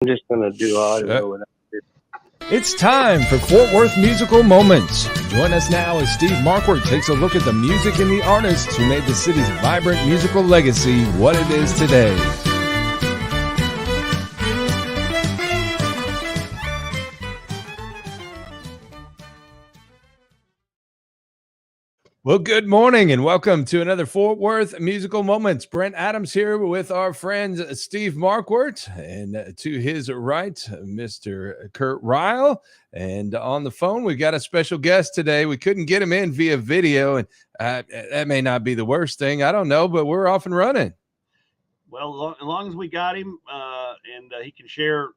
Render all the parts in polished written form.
I'm just going to do audio. It's time for Fort Worth Musical Moments. Join us now as Steve Markward takes a look at the music and the artists who made the city's vibrant musical legacy what it is today. Well, good morning and welcome to another Fort Worth Musical Moments. Brent Adams here with our friend Steve Markward, and to his right, Mr. Kurt Ryle. And on the phone, we've got a special guest today. We couldn't get him in via video, and that may not be the worst thing. I don't know, but we're off and running. Well, as long as we got him and he can share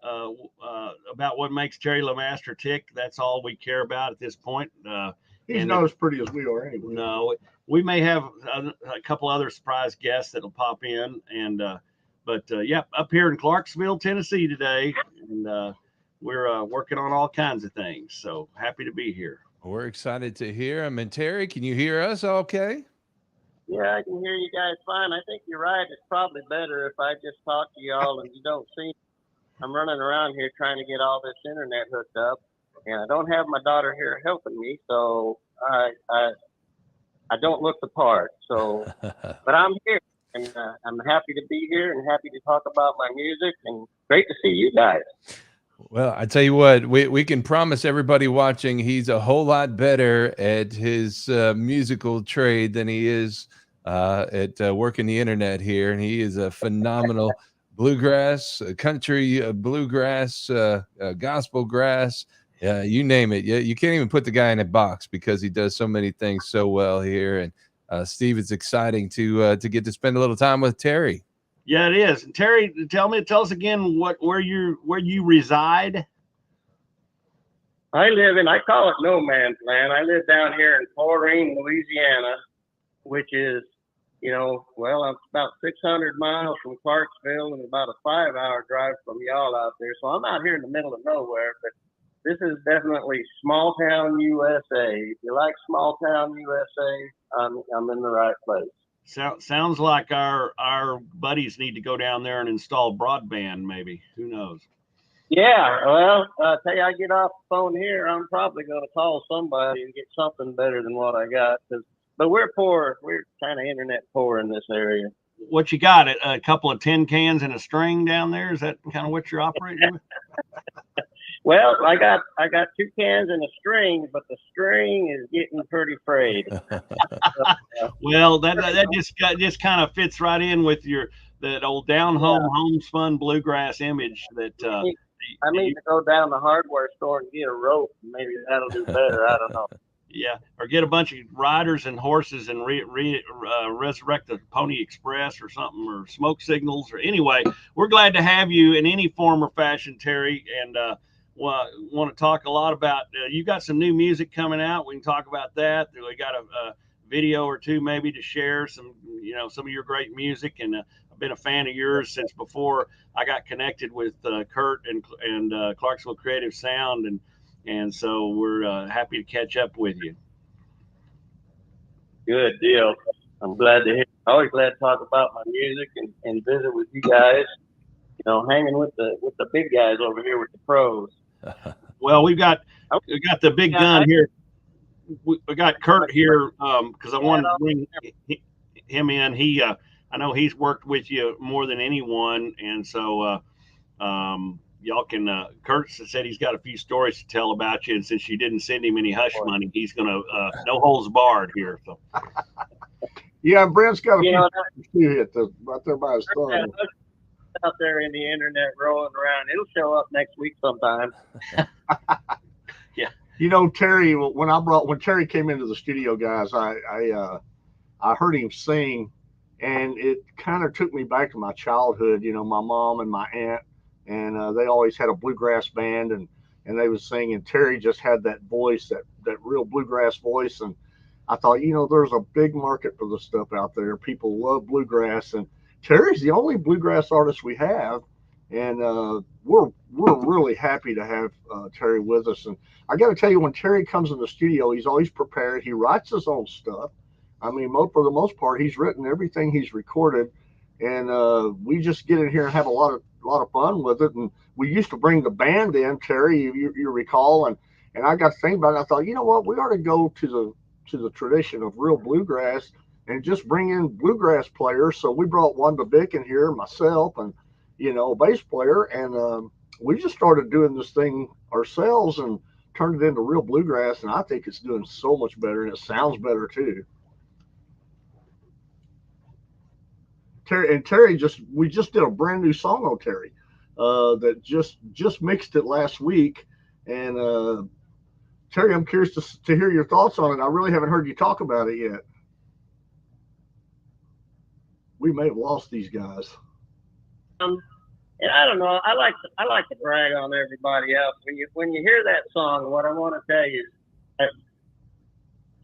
about what makes Terry LeMaster tick, that's all we care about at this point. He's not as pretty as we are anyway. No, we may have a couple other surprise guests that'll pop in, and yeah, up here in Clarksville, Tennessee today, and we're working on all kinds of things. So happy to be here. We're excited to hear him. And Terry, can you hear us? Okay. Yeah, I can hear you guys fine. I think you're right. It's probably better if I just talk to y'all and you don't see me. I'm running around here trying to get all this internet hooked up. And I don't have my daughter here helping me, so I don't look the part. So, but I'm here, and I'm happy to be here and happy to talk about my music, and great to see you guys. Well, I tell you what, we can promise everybody watching he's a whole lot better at his musical trade than he is at working the internet here, and he is a phenomenal bluegrass, country bluegrass, gospel grass. Yeah, you name it. Yeah, you can't even put the guy in a box because he does so many things so well here. And Steve, it's exciting to get to spend a little time with Terry. Yeah, it is. Terry, tell us again where you reside. I call it no man's land. I live down here in Florine, Louisiana, which is, I'm about 600 miles from Clarksville and about a 5-hour drive from y'all out there. So I'm out here in the middle of nowhere, but this is definitely small town USA. If you like small town USA, I'm in the right place. Sounds like our buddies need to go down there and install broadband, maybe. Who knows? Yeah, well, tell you, I get off the phone here, I'm probably going to call somebody and get something better than what I got. But we're poor. We're kind of internet poor in this area. What you got? A couple of tin cans and a string down there? Is that kind of what you're operating with? Well, I got 2 cans and a string, but the string is getting pretty frayed. Well, that just kind of fits right in with that old down home homespun bluegrass image that I need to go down the hardware store and get a rope. Maybe that'll do better. I don't know. Yeah, or get a bunch of riders and horses and resurrect the Pony Express or something, or smoke signals. Or anyway, we're glad to have you in any form or fashion, Terry, and want to talk a lot about you got some new music coming out. We can talk about that. We got a video or two maybe to share some of your great music, and I've been a fan of yours since before I got connected with Kurt and Clarksville Creative Sound, and so we're happy to catch up with you. Good deal. I'm glad to hear. Always glad to talk about my music and visit with you guys. Hanging with the big guys over here with the pros. Well, we got the big gun here. We got Kurt here because I wanted to bring him in. I know he's worked with you more than anyone, and so y'all can. Kurt said he's got a few stories to tell about you, and since you didn't send him any hush money, he's gonna no holds barred here. So. Yeah, Brent's got a few hit right there by his thumb. Out there in the internet rolling around. It'll show up next week sometime. Yeah. Terry, when Terry came into the studio, guys, I heard him sing, and it kind of took me back to my childhood. My mom and my aunt, and they always had a bluegrass band, and they was singing. Terry just had that voice, that real bluegrass voice, and I thought, there's a big market for this stuff out there. People love bluegrass, and Terry's the only bluegrass artist we have, and we're really happy to have Terry with us. And I got to tell you, when Terry comes in the studio, he's always prepared. He writes his own stuff. I mean, for the most part, he's written everything he's recorded. and we just get in here and have a lot of fun with it. And we used to bring the band in, Terry, you recall, and I got to think about it. I thought, you know what, we ought to go to the tradition of real bluegrass and just bring in bluegrass players. So we brought Wanda Bick in here, myself, and a bass player, and we just started doing this thing ourselves and turned it into real bluegrass. And I think it's doing so much better, and it sounds better too. Terry we just did a brand new song on Terry that just mixed it last week. And Terry, I'm curious to hear your thoughts on it. I really haven't heard you talk about it yet. We may have lost these guys. And I don't know. I like to brag on everybody else. When you hear that song, what I want to tell you is that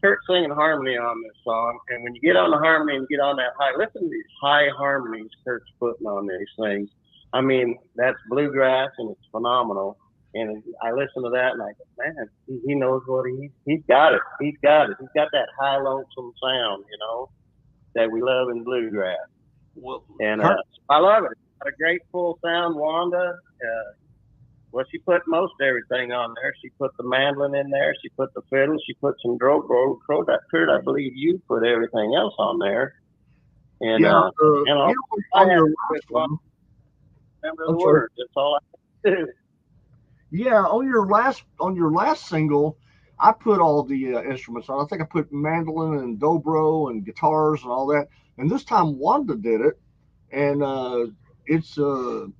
Kurt's singing harmony on this song, and when you get on the harmony and get on that high, listen to these high harmonies Kurt's putting on these things. I mean, that's bluegrass, and it's phenomenal. And I listen to that, and I go, man, he knows what he's got it. He's got it. He's got that high lonesome sound, that we love in bluegrass. Well, and I love it. It's got a great full sound. Wanda, well, she put most everything on there. She put the mandolin in there. She put the fiddle. She put some dobro. Kurt, I believe you put everything else on there. And on your last one, remember the words. That's all I do. Yeah, on your last single, I put all the instruments on. I think I put mandolin and dobro and guitars and all that. And this time Wanda did it, and I did all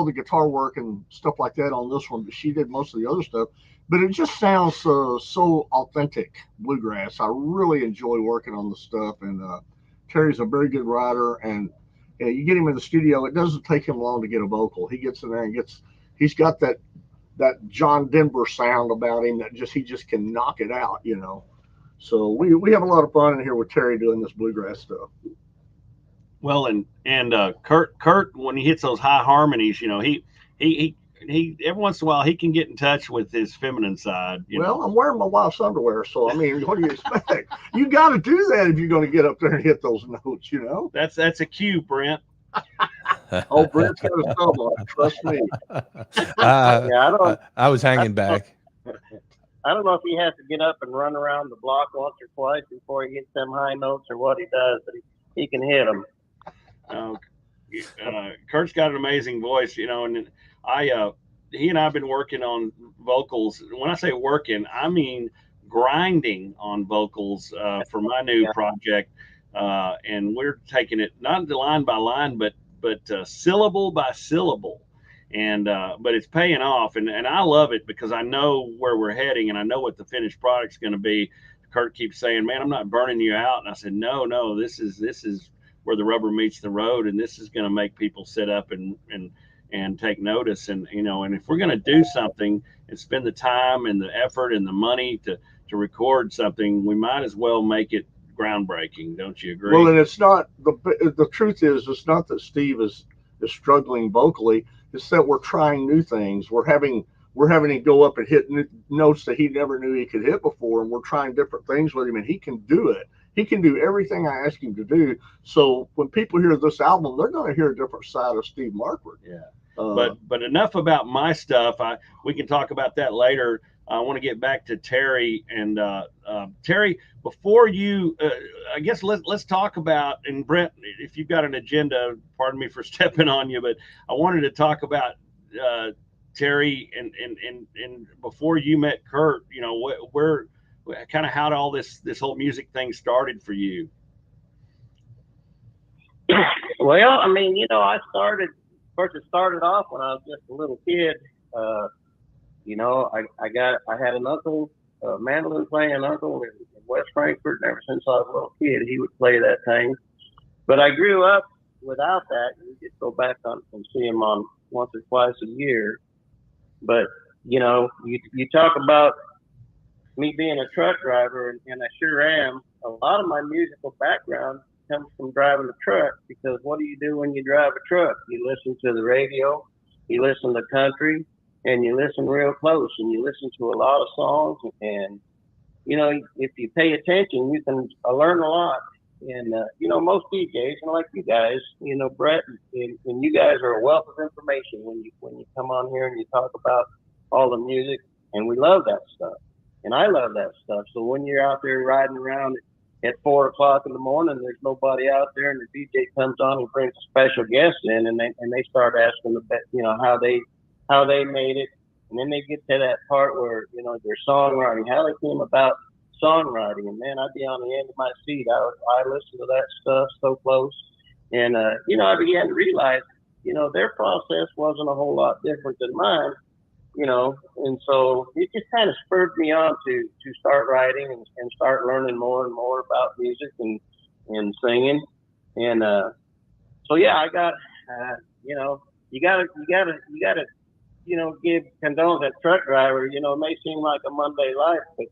the guitar work and stuff like that on this one, but she did most of the other stuff. But it just sounds so authentic bluegrass. I really enjoy working on the stuff, and Terry's a very good writer. And you get him in the studio, it doesn't take him long to get a vocal. He gets in there and he's got that John Denver sound about him that he just can knock it out, So we have a lot of fun in here with Terry doing this bluegrass stuff. Well, and Kurt, when he hits those high harmonies, he every once in a while he can get in touch with his feminine side. I'm wearing my wife's underwear, so I mean, what do you expect? You got to do that if you're going to get up there and hit those notes, That's a cue, Brent. Oh, Brent's got a sub on it, trust me. I was hanging back. I don't know if he has to get up and run around the block once or twice before he hits them high notes or what he does, but he can hit them. Kurt's got an amazing voice, and he and I have been working on vocals. When I say working, I mean grinding on vocals for my new project, and we're taking it not line by line, but syllable by syllable, and but it's paying off, and I love it because I know where we're heading, and I know what the finished product's going to be. Kurt keeps saying, "Man, I'm not burning you out," and I said, "No, this is where the rubber meets the road, and this is going to make people sit up and take notice, and and if we're going to do something and spend the time and the effort and the money to record something, we might as well make it groundbreaking. Don't you agree?" Well, and it's not the truth is, it's not that Steve is struggling vocally. It's that we're trying new things. We're having him go up and hit notes that he never knew he could hit before, and we're trying different things with him, and he can do it. He can do everything I ask him to do. So when people hear this album, they're going to hear a different side of Steve Markford. Yeah. But enough about my stuff. We can talk about that later. I want to get back to Terry, and Terry, before you, I guess let's talk about, and Brent, if you've got an agenda, pardon me for stepping on you, but I wanted to talk about Terry and before you met Kurt, where kind of how all this whole music thing started for you. Well, I mean, I started. Of course, it started off when I was just a little kid. I had an uncle, a mandolin playing uncle in West Frankfort, and ever since I was a little kid, he would play that thing. But I grew up without that. You just go back and see him on once or twice a year. But you talk about me being a truck driver, and I sure am. A lot of my musical background comes from driving a truck, because what do you do when you drive a truck? You listen to the radio, you listen to country, and you listen real close, and you listen to a lot of songs, and if you pay attention, you can learn a lot. And most DJs, like you guys, Brett, and you guys are a wealth of information when you come on here and you talk about all the music, and we love that stuff, and I love that stuff. So when you're out there riding around at 4 o'clock in the morning, there's nobody out there, and the DJ comes on and brings a special guest in, and they start asking how they made it, and then they get to that part where their songwriting, how they came about songwriting, and man, I'd be on the end of my seat. I listen to that stuff so close, and I began to realize, their process wasn't a whole lot different than mine, and so it just kind of spurred me on to start writing and start learning more and more about music and singing, and so yeah, I got you gotta give condolence to that truck driver. It may seem like a Monday life, but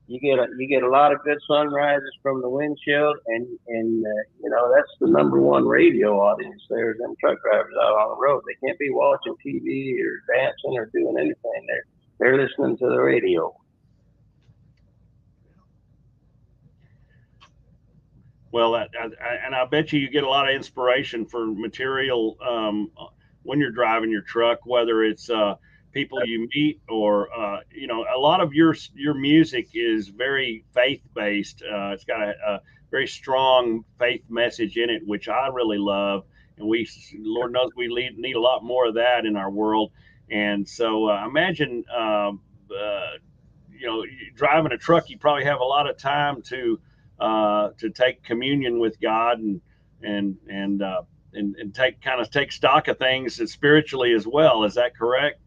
you get a lot of good sunrises from the windshield, and that's the number one radio audience. There's them truck drivers out on the road. They can't be watching TV or dancing or doing anything. They're listening to the radio. Well, and I bet you get a lot of inspiration for material when you're driving your truck, whether it's people you meet or a lot of your music is very faith-based. It's got a very strong faith message in it, which I really love, and Lord knows we need a lot more of that in our world. And so imagine driving a truck, you probably have a lot of time to take communion with God and take stock of things spiritually as well. Is that correct?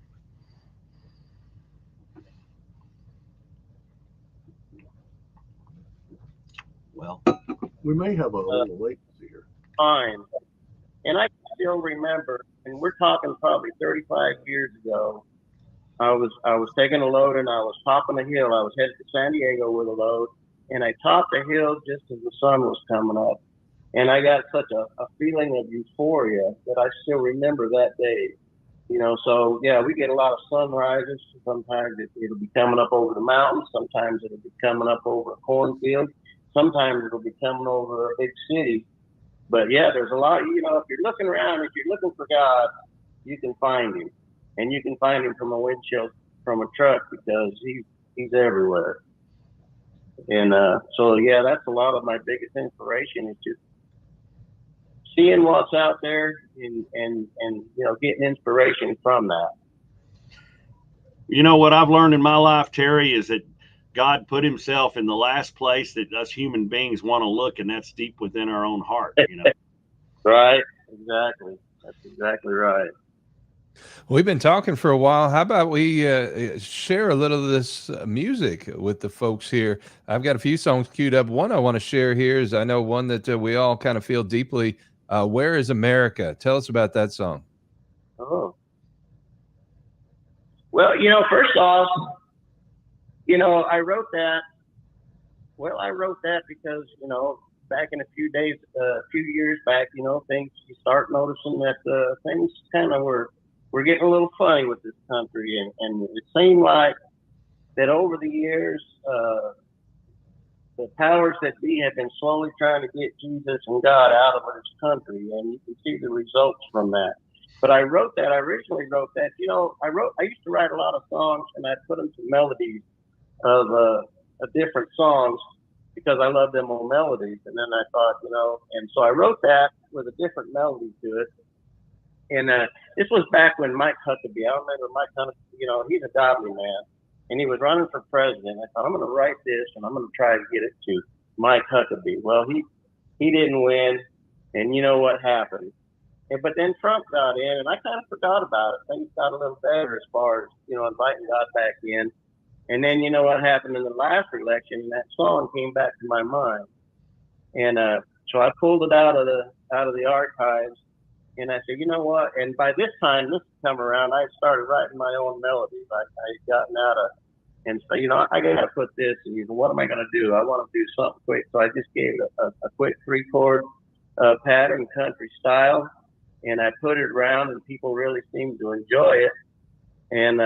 Well, we may have a little latency here. Fine. And I still remember, and we're talking probably 35 years ago, I was taking a load and I was topping a hill. I was headed to San Diego with a load, and I topped the hill just as the sun was coming up. And I got such a feeling of euphoria that I still remember that day. So yeah, we get a lot of sunrises. Sometimes it'll be coming up over the mountains. Sometimes it'll be coming up over a cornfield. Sometimes it'll be coming over a big city. But yeah, there's a lot, if you're looking around, if you're looking for God, you can find him. And you can find him from a windshield from a truck, because he's everywhere. And so yeah, that's a lot of my biggest inspiration, is just seeing what's out there and getting inspiration from that. What I've learned in my life, Terry, is that God put himself in the last place that us human beings want to look, and that's deep within our own heart. Right. Exactly. That's exactly right. We've been talking for a while. How about we share a little of this music with the folks here? I've got a few songs queued up. One I want to share here is, I know one that we all kind of feel deeply. Where is America? Tell us about that song. Oh. Well, first off, I wrote that. Well, I wrote that because, back in a few years back, things, you start noticing that things kind of we're getting a little funny with this country, and it seemed like that over the years, the powers that be have been slowly trying to get Jesus and God out of this country, and you can see the results from that. But I originally wrote that, I used to write a lot of songs, and I'd put them to melodies of different songs, because I love them on melodies. And then I thought, and so I wrote that with a different melody to it. And this was back when Mike Huckabee, I remember Mike Huckabee, he's a godly man, and he was running for president. I thought, I'm going to write this, and I'm going to try to get it to Mike Huckabee. Well, he didn't win, and you know what happened. But then Trump got in, and I kind of forgot about it. Things got a little better as far as, inviting God back in. And then you know what happened in the last election, and that song came back to my mind. And so I pulled it out of the archives, and I said, you know what? And by this time come around, I started writing my own melodies. I had gotten out of, and so, I got to put this, and what am I going to do? I want to do something quick. So I just gave it a quick 3-chord pattern, country style, and I put it around, and people really seemed to enjoy it. And,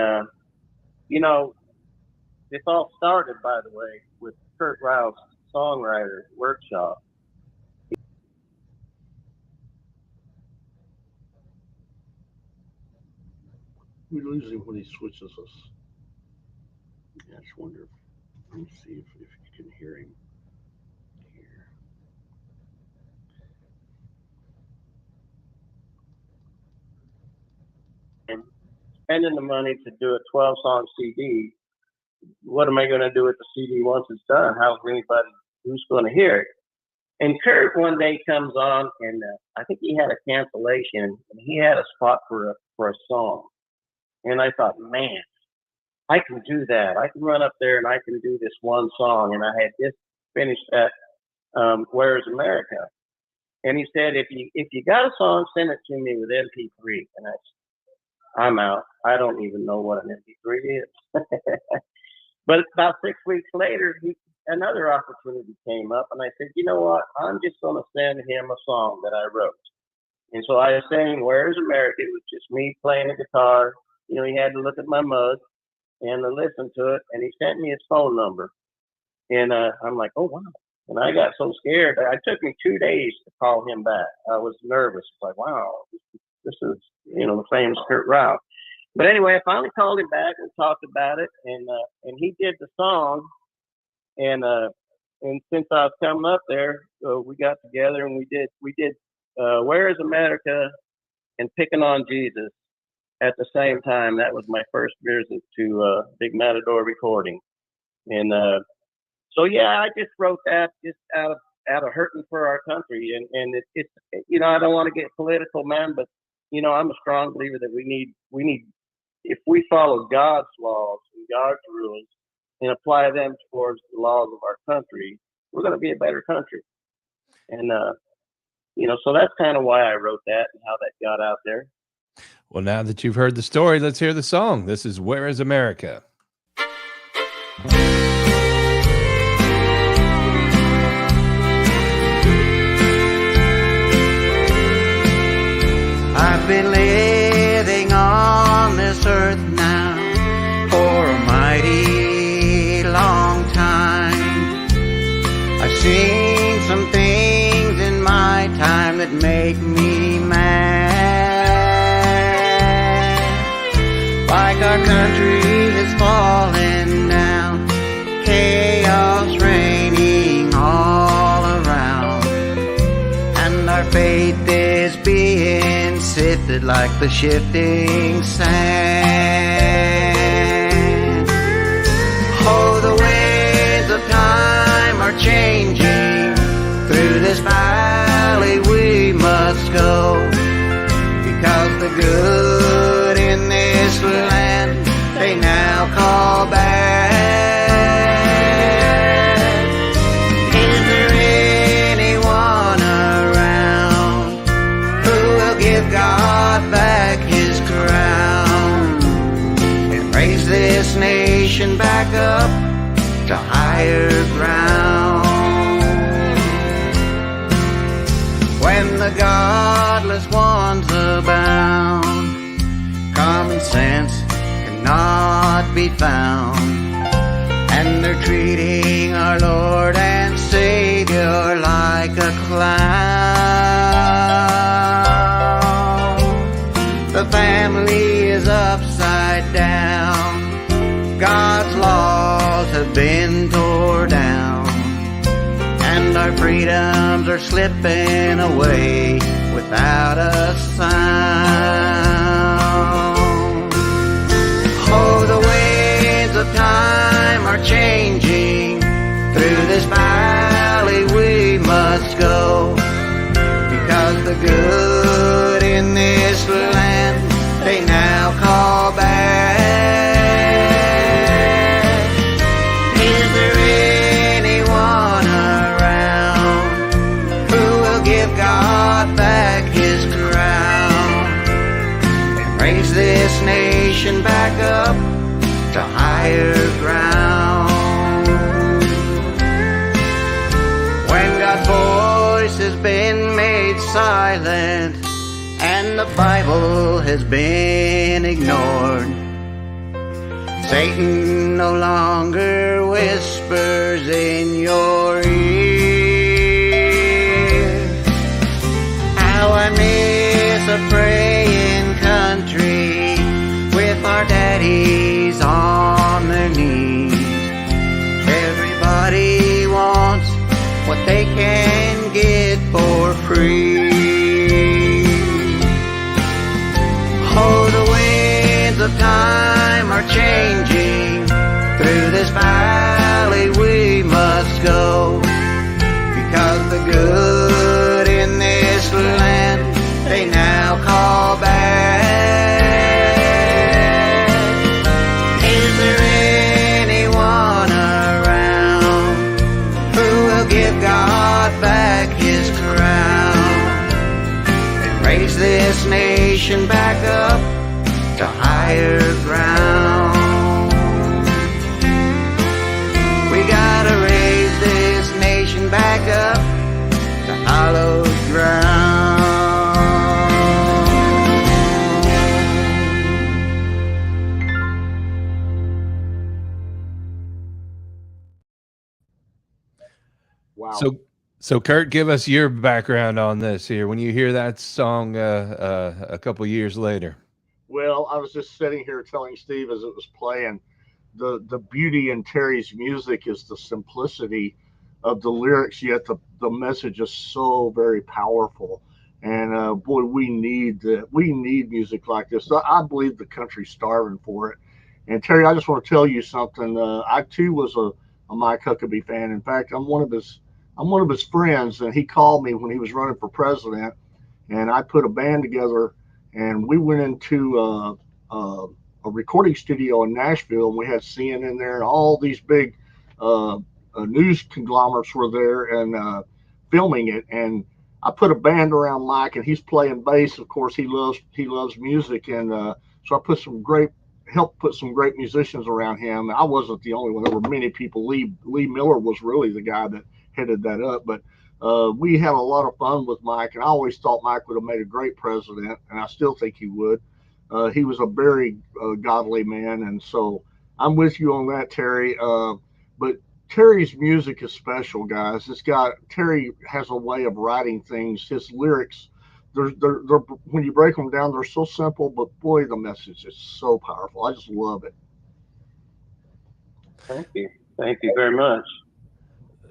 this all started, by the way, with Kurt Rouse's songwriter workshop. We lose him when he switches us. I just wonder. Let me see if you can hear him here. And spending the money to do a 12-song CD, what am I going to do with the CD once it's done? How's anybody who's going to hear it? And Kurt one day comes on, and I think he had a cancellation, and he had a spot for a song. And I thought, man, I can do that. I can run up there and I can do this one song. And I had just finished that Where's America? And he said, if you got a song, send it to me with MP3. And I'm out. I don't even know what an MP3 is. But about 6 weeks later, another opportunity came up, and I said, you know what? I'm just going to send him a song that I wrote. And so I sang Where's America? It was just me playing the guitar. You know, he had to look at my mug and listen to it, and he sent me his phone number. And I'm like, oh, wow. And I got so scared. It took me 2 days to call him back. I was nervous. Like, wow, this is, you know, the famous Kurt Rao. But anyway, I finally called him back and talked about it, and he did the song. And since I was coming up there, we got together and we did Where is America and Picking on Jesus at the same time. That was my first visit to Big Matador Recording. And so yeah, I just wrote that just out of hurting for our country. And it's you know, I don't want to get political, man, but you know, I'm a strong believer that we need if we follow God's laws and God's rules and apply them towards the laws of our country, we're going to be a better country. And, you know, so that's kind of why I wrote that and how that got out there. Well, now that you've heard the story, let's hear the song. This is Where is America? I've been living on this earth now for a mighty long time. I've seen some things in my time that make me mad. Like our country has fallen down, chaos reigning all around, and our faith is being sifted like the shifting sand. Oh, the winds of time are changing. Through this valley we must go, because the good in this land they now call bad. Is there anyone around who will give God back his crown and raise this nation back up to higher ground? When the godless ones abound, common sense cannot be found, and they're treating our Lord and Savior like a clown. The family is upside down, God's laws have been torn down, and our freedoms are slipping away without a sound. Oh, the winds of time are changing. Through this valley we must go, because the good in this land they now call bad. Is there anyone around who will give God back his crown and raise this nation back up to higher ground? When God's voice has been made silent and the Bible has been ignored, Satan no longer whispers in your ear. How I miss a praying country with daddies on their knees. Everybody wants what they can get for free. Oh, the winds of time are changing. Through this valley we must go, because the good in this land they now call bad. Is there anyone around who will give God back his crown and raise this nation back up to higher ground? We gotta raise this nation back up to hallowed ground. Wow. So Kurt, give us your background on this here. When you hear that song a couple years later. Well, I was just sitting here telling Steve as it was playing, the beauty in Terry's music is the simplicity of the lyrics, yet the message is so very powerful. And boy, we need music like this. I believe the country's starving for it. And Terry, I just want to tell you something. I too was a Mike Huckabee fan. In fact, I'm one of his friends, and he called me when he was running for president, and I put a band together, and we went into a recording studio in Nashville, and we had CNN there, and all these big news conglomerates were there and filming it. And I put a band around Mike, and he's playing bass. Of course, he loves music, and so I helped put some great musicians around him. I wasn't the only one. There were many people. Lee Miller was really the guy that headed that up, but we had a lot of fun with Mike, and I always thought Mike would have made a great president, and I still think he would. He was a very godly man, and so I'm with you on that, Terry. But Terry's music is special, guys. Terry has a way of writing things. His lyrics, they're when you break them down, they're so simple, but boy, the message is so powerful. I just love it. Thank you very much.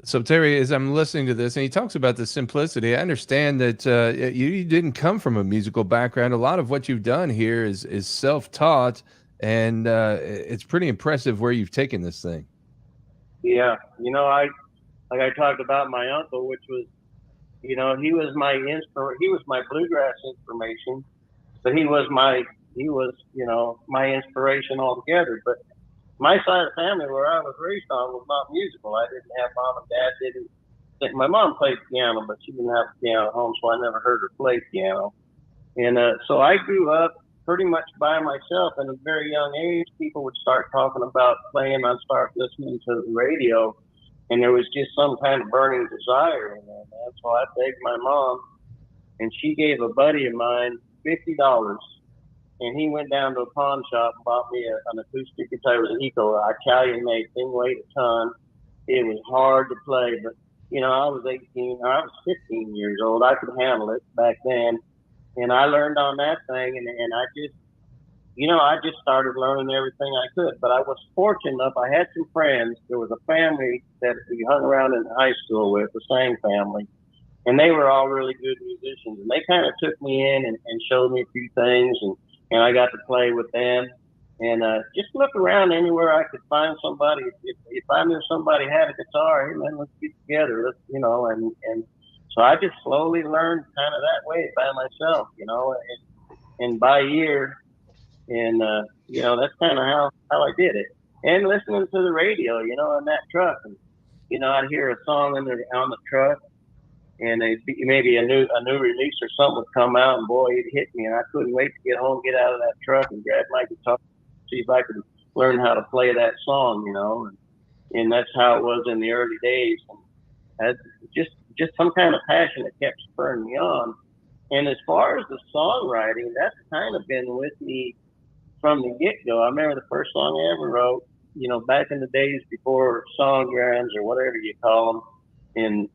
So Terry, as I'm listening to this, and he talks about the simplicity, I understand that you didn't come from a musical background. A lot of what you've done here is self-taught, and it's pretty impressive where you've taken this thing. Yeah, like I talked about my uncle, which was, he was my he was my bluegrass inspiration, but he was my inspiration altogether. But my side of the family where I was raised on was not musical. I didn't have mom and dad. My mom played piano, but she didn't have a piano at home, so I never heard her play piano. And so I grew up pretty much by myself. And at a very young age, people would start talking about playing. I'd start listening to the radio, and there was just some kind of burning desire in there, man. So I begged my mom, and she gave a buddy of mine $50. And he went down to a pawn shop and bought me an acoustic guitar. It was an Italian made thing, weighed a ton. It was hard to play, but I was 15 years old. I could handle it back then. And I learned on that thing, and I just started learning everything I could. But I was fortunate enough, I had some friends. There was a family that we hung around in high school with, the same family. And they were all really good musicians. And they kind of took me in and showed me a few things, and I got to play with them, and just look around anywhere I could find somebody. If I knew somebody had a guitar, hey man, let's get together. And so I just slowly learned kind of that way by myself, and by ear, and that's kind of how I did it. And listening to the radio, in that truck, and I'd hear a song on the truck. And maybe a new release or something would come out, and boy, it hit me, and I couldn't wait to get home, get out of that truck, and grab my guitar, see if I could learn how to play that song, and that's how it was in the early days. And just some kind of passion that kept spurring me on. And as far as the songwriting, that's kind of been with me from the get-go. I remember the first song I ever wrote, back in the days before songrams or whatever you call them. In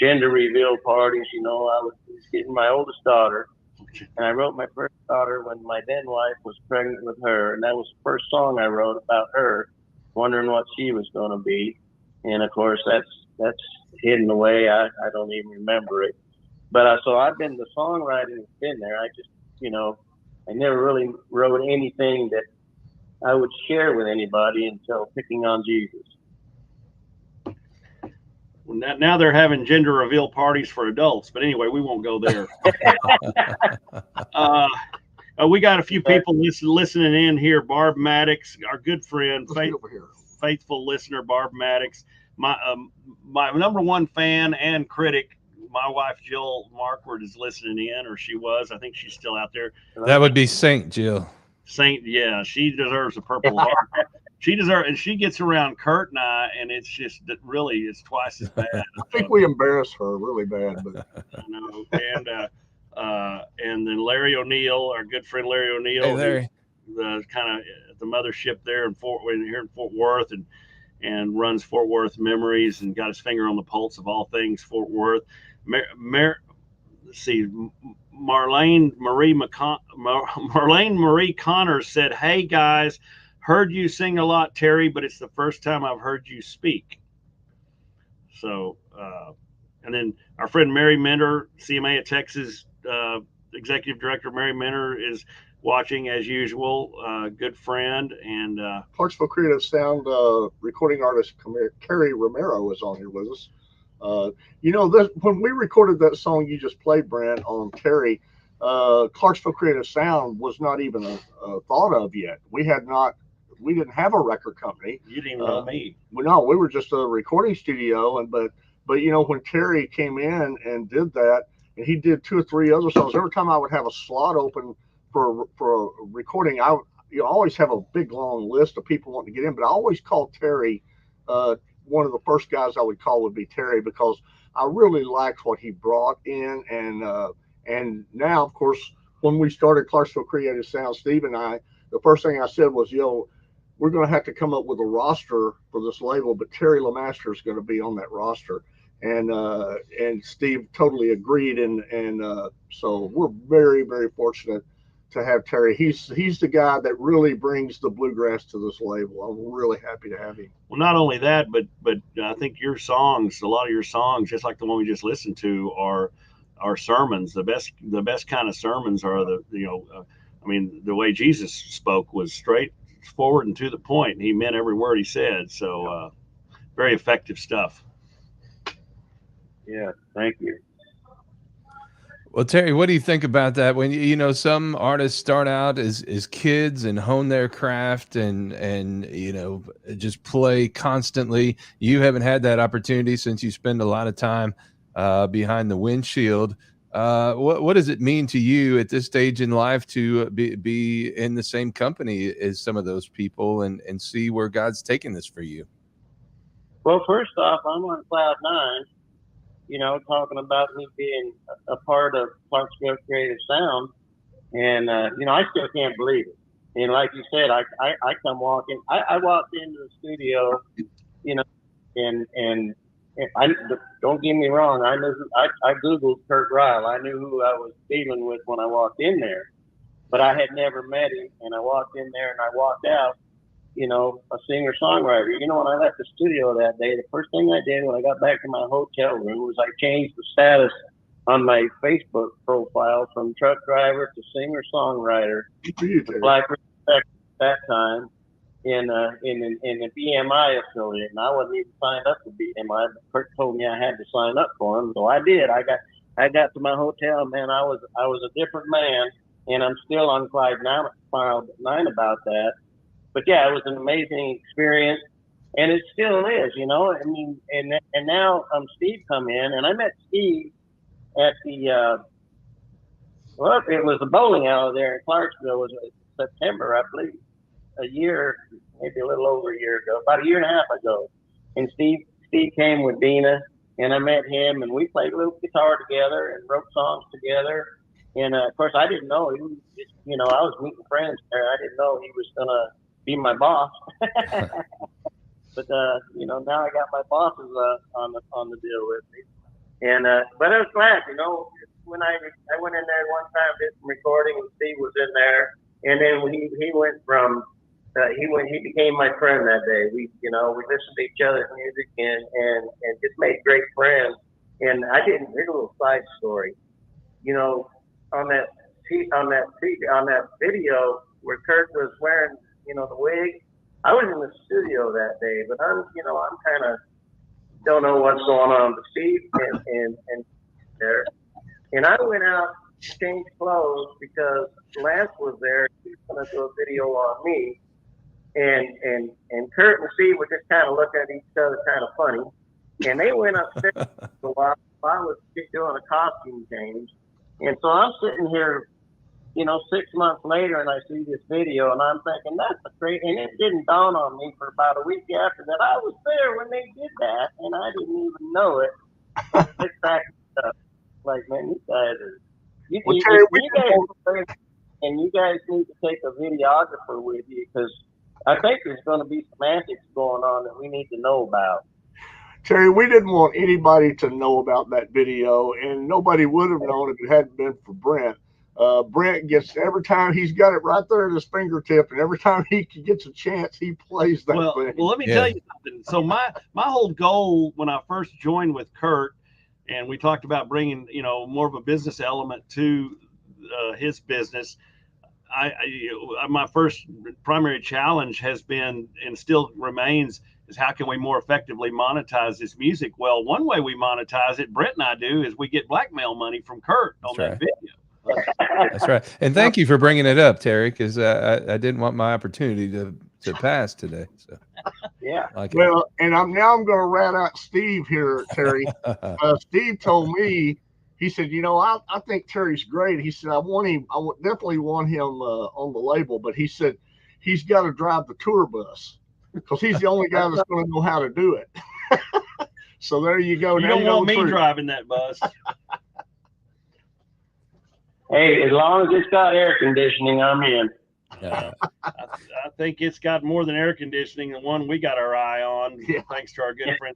gender reveal parties, I was getting my oldest daughter, And I wrote my first daughter when my then wife was pregnant with her, and that was the first song I wrote about her, wondering what she was going to be. And of course, that's hidden away. I don't even remember it. But so I've been the songwriting has been there. I just, I never really wrote anything that I would share with anybody until Picking on Jesus. Well, now they're having gender reveal parties for adults, but anyway, we won't go there. We got a few people listening in here. Barb Maddox, our good friend, faithful listener, Barb Maddox, my number one fan and critic. My wife Jill Markward is listening in, or she was. I think she's still out there. That would be Saint Jill. Saint, yeah, she deserves a Purple Heart. She deserves, and she gets around Kurt and I, and it's just really it's twice as bad. I think we embarrass her really bad, but and then Larry O'Neill, our good friend Larry O'Neill, hey, Larry. the kind of at the mothership there in Fort Worth, and runs Fort Worth Memories, and got his finger on the pulse of all things Fort Worth. Let's see. Marlene Marie Connors said, "Hey guys, heard you sing a lot, Terry, but it's the first time I've heard you speak." So, and then our friend Mary Minter, CMA at Texas Executive Director Mary Minter is watching as usual. Good friend, and Clarksville Creative Sound recording artist Terry Romero is on here with us. When we recorded that song you just played, Brent, on Terry, Clarksville Creative Sound was not even thought of yet. We didn't have a record company. You didn't even know me. No, we were just a recording studio. But when Terry came in and did that, and he did 2 or 3 other songs, every time I would have a slot open for a recording, I always have a big long list of people wanting to get in, but I always call Terry. One of the first guys I would call would be Terry, because I really liked what he brought in. And now, of course, when we started Clarksville Creative Sound, Steve and I, the first thing I said was, we're going to have to come up with a roster for this label, but Terry LeMaster is going to be on that roster. And Steve totally agreed. And so we're very, very fortunate to have Terry. He's the guy that really brings the bluegrass to this label. I'm really happy to have him. Well, not only that, but I think your songs, a lot of your songs, just like the one we just listened to, are sermons. The best kind of sermons are the way Jesus spoke was straightforward and to the point, and he meant every word he said. So very effective stuff. Yeah, thank you. Well, Terry, what do you think about that? When some artists start out as kids and hone their craft and just play constantly. You haven't had that opportunity since you spend a lot of time behind the windshield. What does it mean to you at this stage in life to be in the same company as some of those people and see where God's taking this for you? Well, first off, I'm on cloud 9. Talking about me being a part of Clarksville Creative Sound. And, I still can't believe it. And like you said, I come walking, I walked into the studio, and I don't get me wrong. I knew I Googled Kurt Ryle. I knew who I was dealing with when I walked in there, but I had never met him. And I walked in there and I walked out, a singer-songwriter. When I left the studio that day, the first thing I did when I got back to my hotel room was I changed the status on my Facebook profile from truck driver to singer-songwriter to Black Respect at that time in the BMI affiliate. And I wasn't even signed up for BMI, but Kurt told me I had to sign up for him, so I did. I got to my hotel, man. I was a different man, and I'm still on cloud 9 about that. But yeah, it was an amazing experience, and it still is, and now Steve come in, and I met Steve at the, it was the bowling alley there in Clarksville. It was September, I believe, a year, maybe a little over a year ago, about a year and a half ago. And Steve came with Dina, and I met him, and we played a little guitar together and wrote songs together. And of course, I didn't know. He was just, I was meeting friends there. I didn't know he was going to be my boss. But now I got my bosses on the deal with me, and but I was glad, when I went in there one time, did some recording, and Steve was in there, and then he went from he became my friend that day. We listened to each other's music and just made great friends. And here's a little side story. On that video where Kurt was wearing the wig, I was in the studio that day, but I'm kind of don't know what's going on with Steve and there. And I went out to change clothes because Lance was there. He was going to do a video on me. And Kurt and Steve were just kind of looking at each other kind of funny. And they went upstairs for a while. I was doing a costume change. And so I'm sitting here, 6 months later, and I see this video, and I'm thinking, that's a great, and it didn't dawn on me for about a week after that. I was there when they did that, and I didn't even know it. It's back up. Like, man, you guys are, you guys need to take a videographer with you, because I think there's going to be some antics going on that we need to know about. Terry, we didn't want anybody to know about that video, and nobody would have known if it hadn't been for Brent. Brent gets, every time he's got it right there at his fingertip, and every time he gets a chance, he plays that thing. Well, let me tell you something. So my whole goal when I first joined with Kurt, and we talked about bringing more of a business element to his business, my first primary challenge has been, and still remains, is how can we more effectively monetize this music? Well, one way we monetize it, Brent and I do, is we get blackmail money from Kurt on that video. That's right. And thank you for bringing it up, Terry, because I didn't want my opportunity to pass today. So yeah. Well, and now I'm going to rat out Steve here, Terry. Steve told me, he said, I think Terry's great. He said, I would definitely want him on the label, but he said he's got to drive the tour bus because he's the only guy that's going to know how to do it. So there you go. You don't want me driving that bus. Hey, as long as it's got air conditioning, I'm in. I think it's got more than air conditioning, the one we got our eye on, thanks to our good friend.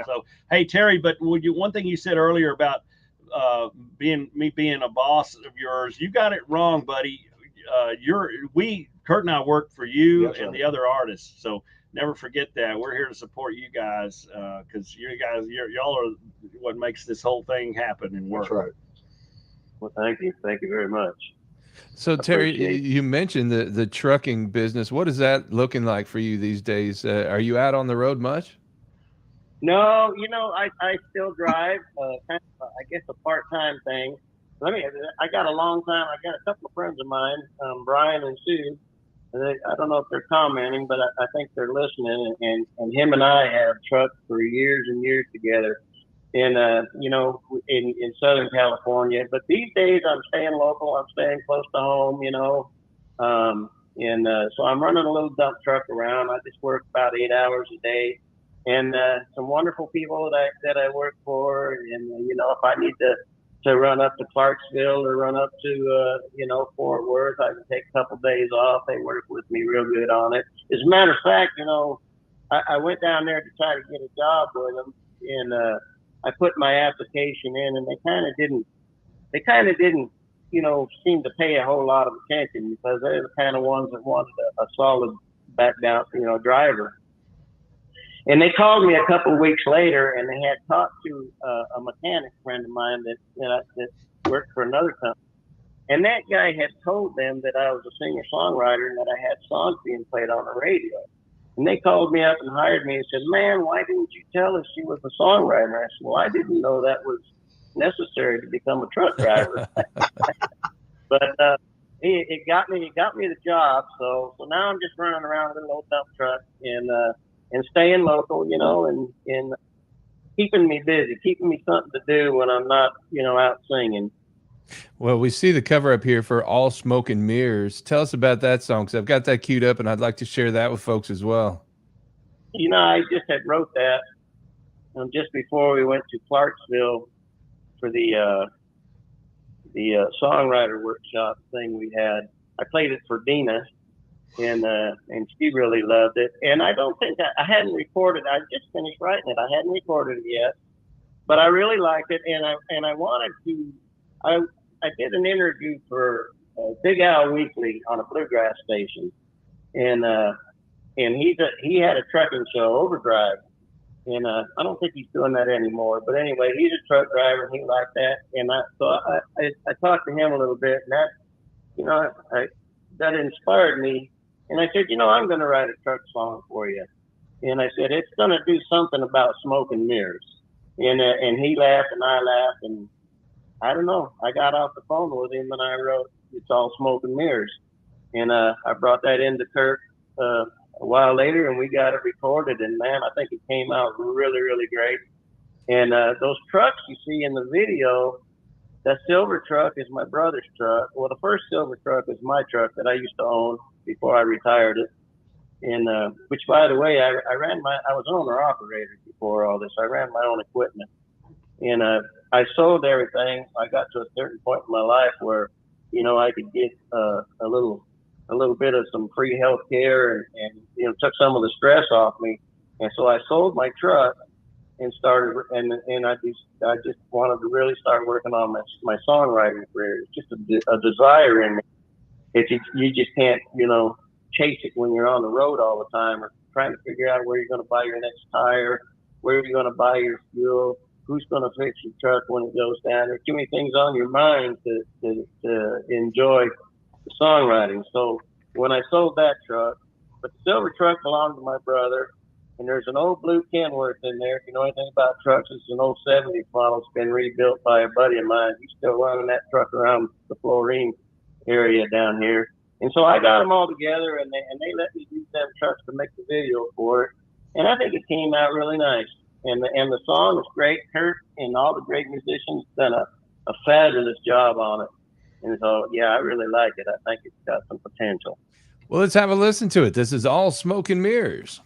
So, hey, Terry, but one thing you said earlier about being a boss of yours, you got it wrong, buddy. Kurt and I work for you and the other artists, so never forget that. We're here to support you guys because y'all are what makes this whole thing happen and work. That's right. Well, thank you very much. So Terry, you mentioned the trucking business. What is that looking like for you these days? Are you out on the road much? No, I still drive, kind of, I guess a part-time thing. I got a long time. I got a couple of friends of mine, Brian and Sue. I don't know if they're commenting, but I think they're listening. And him and I have trucked for years and years together in Southern California. But these days I'm staying local. I'm staying close to home, so I'm running a little dump truck around. I just work about 8 hours a day. And some wonderful people that I work for, and if I need to run up to Clarksville or run up to Fort Worth, I can take a couple days off. They work with me real good on it. As a matter of fact, I went down there to try to get a job with them, and I put my application in, and they kind of didn't seem to pay a whole lot of attention because they're the kind of ones that wanted a solid back down driver. And they called me a couple of weeks later, and they had talked to a mechanic friend of mine that worked for another company. And that guy had told them that I was a singer-songwriter and that I had songs being played on the radio. And they called me up and hired me and said, "Man, why didn't you tell us you was a songwriter?" I said, "Well, I didn't know that was necessary to become a truck driver." But it got me the job. So now I'm just running around with a little dump truck and staying local, and keeping me busy, keeping me something to do when I'm not, out singing. Well, we see the cover up here for All Smoke and Mirrors. Tell us about that song, because I've got that queued up, and I'd like to share that with folks as well. I just had wrote that just before we went to Clarksville for the songwriter workshop thing we had. I played it for Dina, and she really loved it. And I don't think I hadn't recorded. I just finished writing it. I hadn't recorded it yet. but I really liked it, and I wanted to. I did an interview for Big Al Weekly on a bluegrass station, and he had a trucking show, Overdrive, and I don't think he's doing that anymore. But anyway, he's a truck driver, and he liked that, and I talked to him a little bit, and that, you know, that inspired me, and I said, you know, I'm going to write a truck song for you, and I said it's going to do something about smoke and mirrors, and he laughed and I laughed, and I don't know, I got off the phone with him and I wrote It's All Smoke and Mirrors, and I brought that into Kirk a while later, and we got it recorded, and man, I think it came out really, really great. And those trucks you see in the video, that silver truck is my brother's truck. Well, the first silver truck is my truck that I used to own before I retired it. And which, by the way, I was owner operator before all this. I ran my own equipment, and I sold everything. I got to a certain point in my life where, you know, I could get a little bit of some free health care, and you know, took some of the stress off me. And so I sold my truck and started, and I just wanted to really start working on my songwriting career. It's just a desire in me. You just can't, you know, chase it when you're on the road all the time, or trying to figure out where you're going to buy your next tire, where you're going to buy your fuel, who's going to fix your truck when it goes down. There's too many things on your mind to enjoy the songwriting. So when I sold that truck, but the silver truck belonged to my brother, and there's an old blue Kenworth in there. If you know anything about trucks, it's an old 70s model. It's been rebuilt by a buddy of mine. He's still running that truck around the Florine area down here. And so I got them all together, and they let me use them trucks to make the video for it. And I think it came out really nice. And the song is great. Kurt and all the great musicians done a fabulous job on it. And so, yeah, I really like it. I think it's got some potential. Well, let's have a listen to it. This is All Smoke and Mirrors.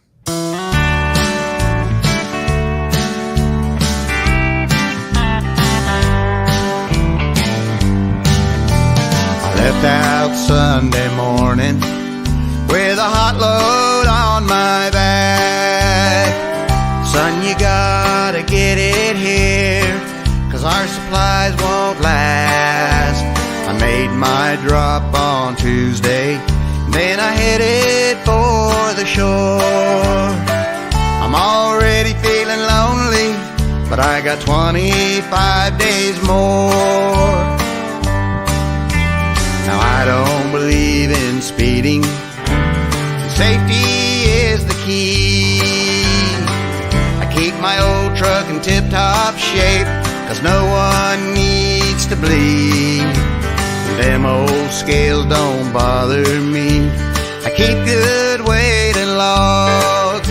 Left out Sunday morning with a hot load on my back. Son, you gotta get it here, 'cause our supplies won't last. I made my drop on Tuesday, then I headed for the shore. I'm already feeling lonely, but I got 25 days more. Now I don't believe in speeding, safety is the key. I keep my old truck in tip-top shape, 'cause no one needs to bleed. Them old scales don't bother me. I keep good weight and logs,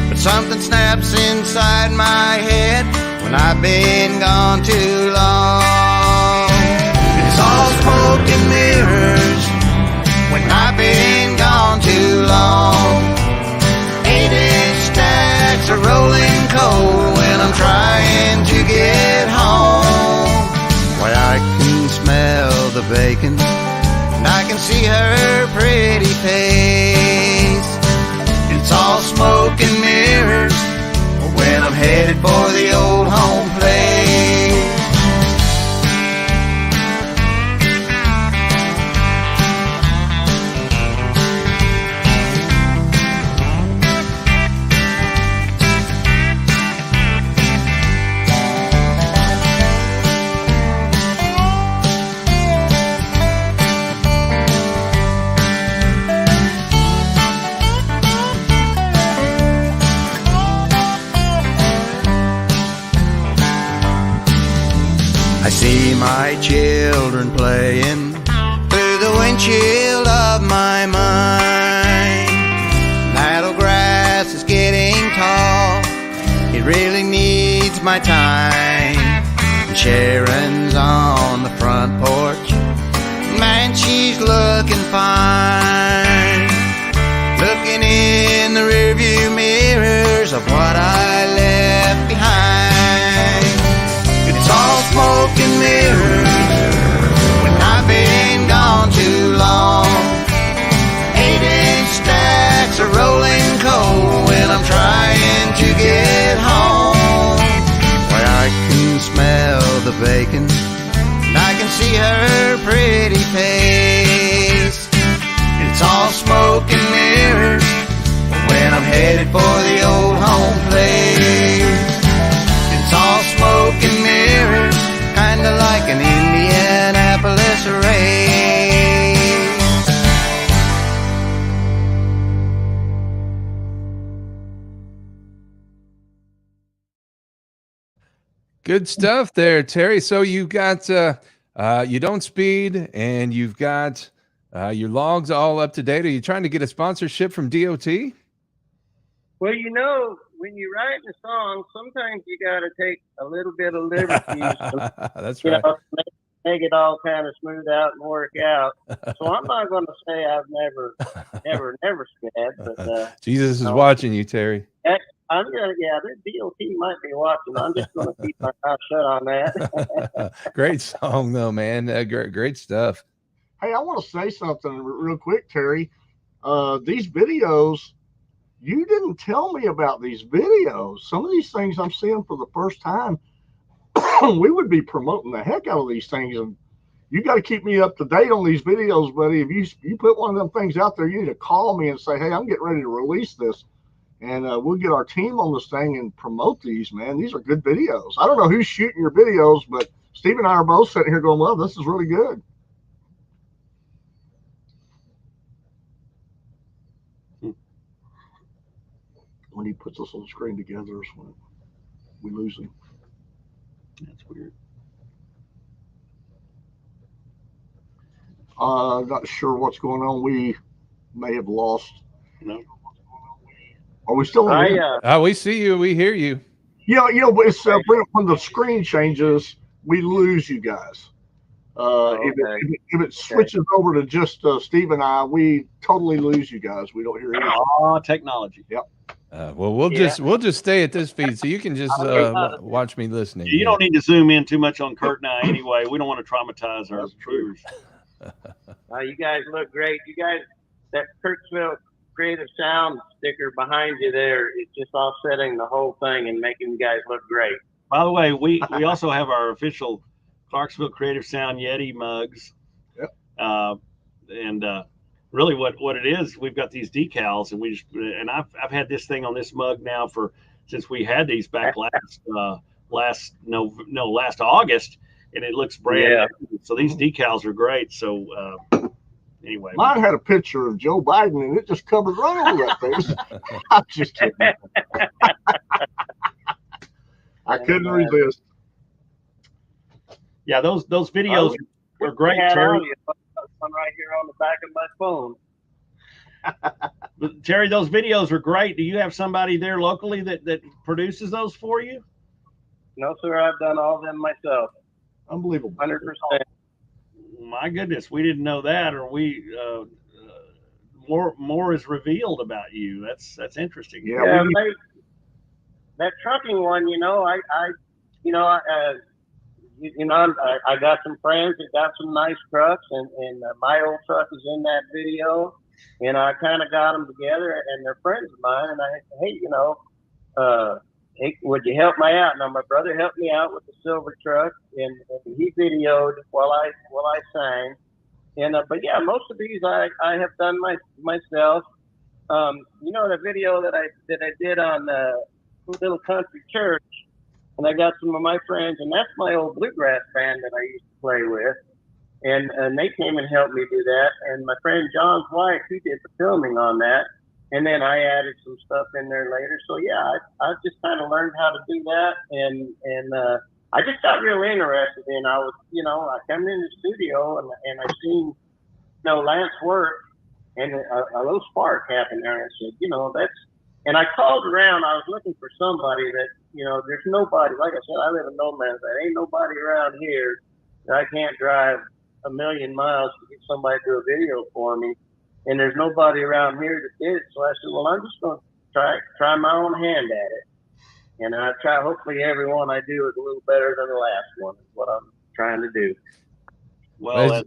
but something snaps inside my head when I've been gone too long. It's all smoke and mirrors when I've been gone too long. 8-inch stacks of rolling coal when I'm trying to get home. Why, I can smell the bacon and I can see her pretty face. It's all smoke and mirrors when I'm headed for the old home place. I see my children playing through the windshield of my mind. Meadow grass is getting tall, it really needs my time. And Sharon's on the front porch, man, she's looking fine. Looking in the rearview mirrors of what I left behind. It's all smoke and mirrors when I've been gone too long. 8-inch stacks of rolling coal when I'm trying to get home. Well, Good stuff there, Terry. So you've got you don't speed, and you've got your logs all up to date. Are you trying to get a sponsorship from DOT? Well, you know, when you write a song, sometimes you got to take a little bit of liberties. That's You right. know, make it all kind of smooth out and work out. So I'm not going to say I've never sped, but Jesus is no. watching you, Terry. I'm gonna, yeah, the DOT might be watching. I'm just gonna keep my mouth shut on that. Great song, though, man. Great stuff. Hey, I want to say something real quick, Terry. These videos, you didn't tell me about these videos. Some of these things I'm seeing for the first time. We would be promoting the heck out of these things, and you got to keep me up to date on these videos, buddy. If you put one of them things out there, you need to call me and say, hey, I'm getting ready to release this, and we'll get our team on this thing and promote these, man. These are good videos. I don't know who's shooting your videos, but Steve and I are both sitting here going, well, this is really good. When he puts us on the screen together is when we lose him. That's weird. Not sure what's going on. We may have lost. No. Are we still on? We see you. We hear you. Yeah, but it's when the screen changes, we lose you guys. If it switches over to just Steve and I, we totally lose you guys. We don't hear anything. Oh, technology. Yep. Well, we'll just stay at this feed, so you can just watch me listening. You don't need to zoom in too much on Kurt and I anyway. We don't want to traumatize our viewers. You guys look great. You guys, that Clarksville Creative Sound sticker behind you there, it's just offsetting the whole thing and making you guys look great. By the way, we also have our official Clarksville Creative Sound Yeti mugs. Yep. And really what it is, we've got these decals, and I've had this thing on this mug now since we had these back last August, and it looks brand new. So these decals are great. So anyway, mine had a picture of Joe Biden, and it just covered right over that face. I'm just kidding. I couldn't resist. Yeah, those videos were great, Terry. One right here on the back of my phone. Terry, those videos are great. Do you have somebody there locally that produces those for you? No, sir. I've done all of them myself. Unbelievable. 100%. My goodness, we didn't know that, or more is revealed about you. That's interesting. Yeah, that trucking one, I got some friends that got some nice trucks, and my old truck is in that video, and I kind of got them together, and they're friends of mine, and I said, hey, hey, would you help me out? Now, my brother helped me out with the silver truck, and he videoed while I sang. And but yeah, most of these I have done myself. The video that I did on Little Country Church, and I got some of my friends, and that's my old bluegrass band that I used to play with, and they came and helped me do that. And my friend John's wife, he did the filming on that. And then I added some stuff in there later. So yeah, I just kind of learned how to do that, and I just got real interested in. I come in the studio and I seen, Lance work, and a little spark happened there. And I said, that's. And I called around. I was looking for somebody that, there's nobody. Like I said, I live in no man's land. Ain't nobody around here that I can't drive 1,000,000 miles to get somebody to do a video for me. And there's nobody around here that did it. So I said, well, I'm just going to try my own hand at it. And I try, hopefully every one I do is a little better than the last one, is what I'm trying to do. Well, that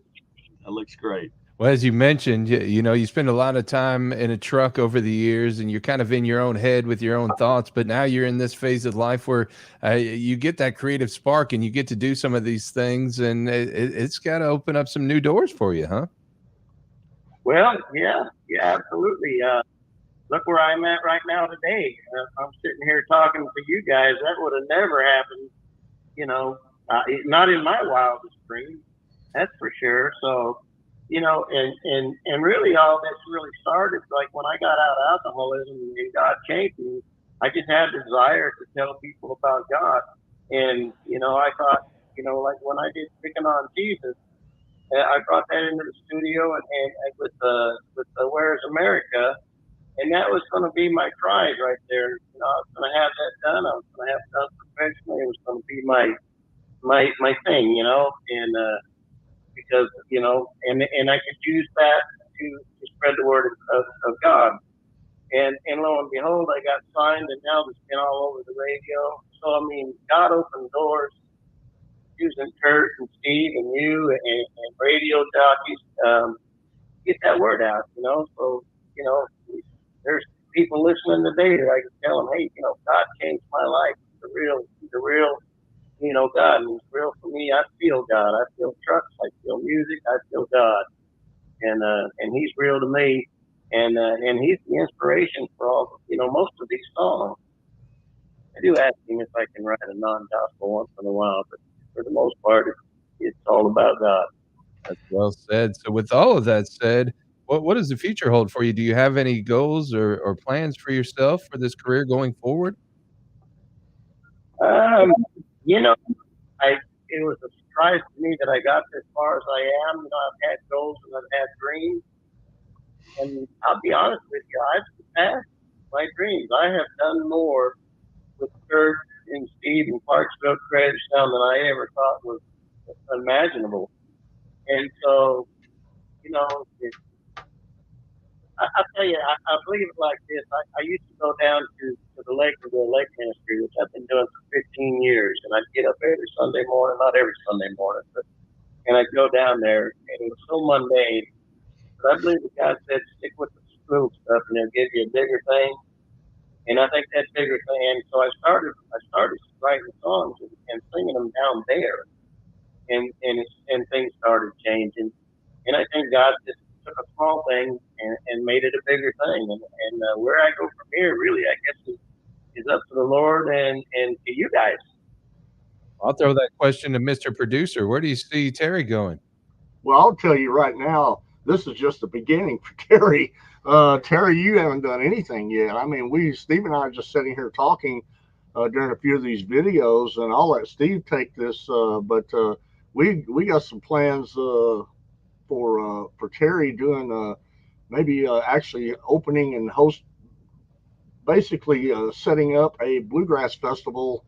looks great. Well, as you mentioned, you spend a lot of time in a truck over the years, and you're kind of in your own head with your own thoughts. But now you're in this phase of life where you get that creative spark, and you get to do some of these things, and it's got to open up some new doors for you, huh? Well, yeah, absolutely. Look where I'm at right now today. I'm sitting here talking to you guys. That would have never happened, not in my wildest dreams. That's for sure. So, and really all this really started like when I got out of alcoholism and God changed me. I just had a desire to tell people about God. And, you know, I thought, you know, like when I did Picking on Jesus, I brought that into the studio and with the Where's America, and that was going to be my pride right there. You know, I was going to have that done. I was going to have it done professionally. It was going to be my thing, you know, and because you know, and I could use that to spread the word of God. And lo and behold, I got signed, and now it's been all over the radio. So I mean, God opened doors using Kurt and Steve and you and radio jockeys, get that word out, you know. So, you know, there's people listening today that I can tell them, hey, you know, God changed my life. He's a real, you know, God. And it's real for me. I feel God. I feel trucks. I feel music. I feel God. And he's real to me. And he's the inspiration for all, you know, most of these songs. I do ask him if I can write a non-gospel once in a while, but for the most part, it's all about God. That's well said. So with all of that said, what does the future hold for you? Do you have any goals or plans for yourself for this career going forward? Um, you know, it was a surprise to me that I got as far as I am. You know, I've had goals and I've had dreams, and I'll be honest with you, I've surpassed my dreams. I have done more with Kurt and Steve and Clarksville Creative Sound than I ever thought was imaginable. And so, you know, I'll tell you, I believe it like this. I used to go down to the lake to do a lake ministry, which I've been doing for 15 years. And I'd get up every Sunday morning, not every Sunday morning, but, and I'd go down there, and it was so mundane. But I believe that God said, stick with the little stuff, and He'll give you a bigger thing. And I think that bigger thing. And so I started writing songs and singing them down there, and things started changing. And I think God just took a small thing and made it a bigger thing. And where I go from here, really, I guess is up to the Lord and to you guys. I'll throw that question to Mr. Producer. Where do you see Terry going? Well, I'll tell you right now, this is just the beginning for Terry. Terry, you haven't done anything yet. I mean, Steve and I are just sitting here talking during a few of these videos, and I'll let Steve take this. But we got some plans for Terry doing maybe actually opening and basically setting up a bluegrass festival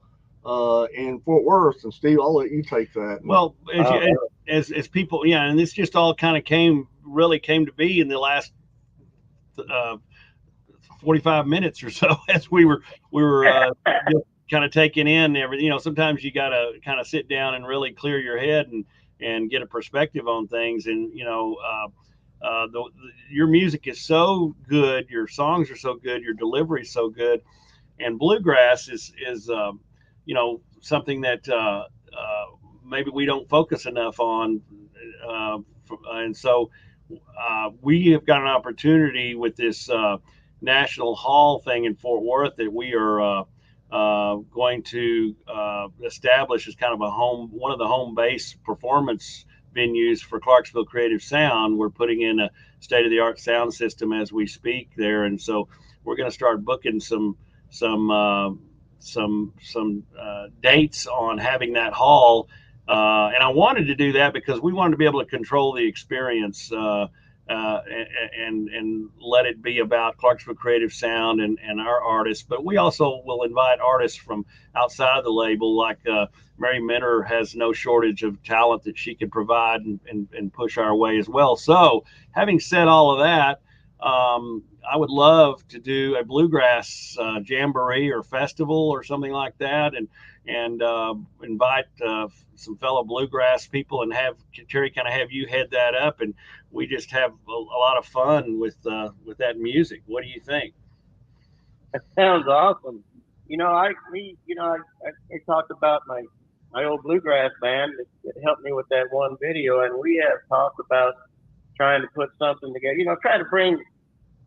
in Fort Worth. And Steve, I'll let you take that. Well, as people, yeah, and this just all kind of came to be in the last 45 minutes or so as we were just kind of taking in everything. You know, sometimes you got to kind of sit down and really clear your head and get a perspective on things. And you know, your music is so good, your songs are so good, your delivery is so good, and bluegrass is you know, something that maybe we don't focus enough on, and so we have got an opportunity with this National Hall thing in Fort Worth that we are going to establish as kind of one of the home base performance venues for Clarksville Creative Sound. We're putting in a state-of-the-art sound system as we speak there, and so we're going to start booking some dates on having that hall. And I wanted to do that because we wanted to be able to control the experience and let it be about Clarksville Creative Sound and our artists. But we also will invite artists from outside the label, like Mary Minter has no shortage of talent that she could provide and push our way as well. So having said all of that, I would love to do a bluegrass jamboree or festival or something like that, and invite some fellow bluegrass people and have Terry kind of have you head that up, and we just have a lot of fun with that music. What do you think? That sounds awesome. You know, I talked about my old bluegrass band that helped me with that one video, and we have talked about trying to put something together. You know, try to bring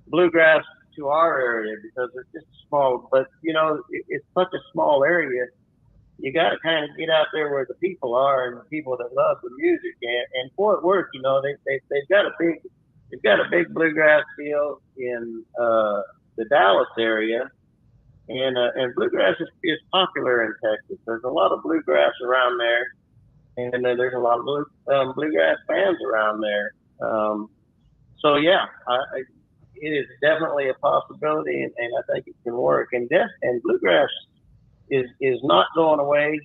bluegrass to our area because it's just small. But you know, it's such a small area. You got to kind of get out there where the people are and the people that love the music. And Fort Worth, you know, they've got a big bluegrass deal in the Dallas area, and bluegrass is popular in Texas. There's a lot of bluegrass around there, and there's a lot of bluegrass fans around there. So yeah, it is definitely a possibility, and I think it can work. And bluegrass is not going away,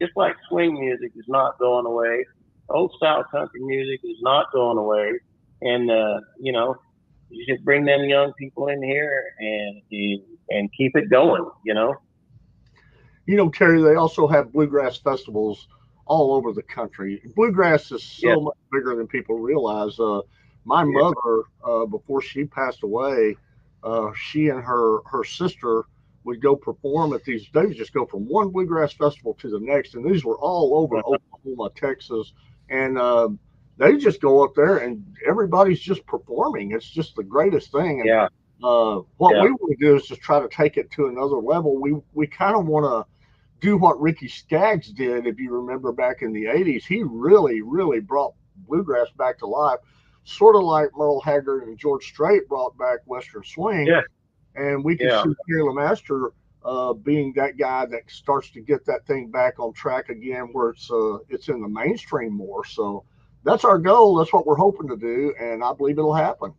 just like swing music is not going away. Old style country music is not going away, and you know, you just bring them young people in here and keep it going. You know. You know, Terry, they also have bluegrass festivals all over the country. Bluegrass is so much bigger than people realize. My mother, before she passed away, she and her sister would go perform at these. They would just go from one bluegrass festival to the next, and these were all over Oklahoma, Texas, and they just go up there and everybody's just performing. It's just the greatest thing. And, what we want to do is just try to take it to another level. We kind of want to do what Ricky Skaggs did. If you remember back in the 80s, he really, really brought bluegrass back to life, sort of like Merle Haggard and George Strait brought back Western swing. Yeah. And we can see Terry LeMaster being that guy that starts to get that thing back on track again, where it's in the mainstream more. So that's our goal. That's what we're hoping to do, and I believe it'll happen.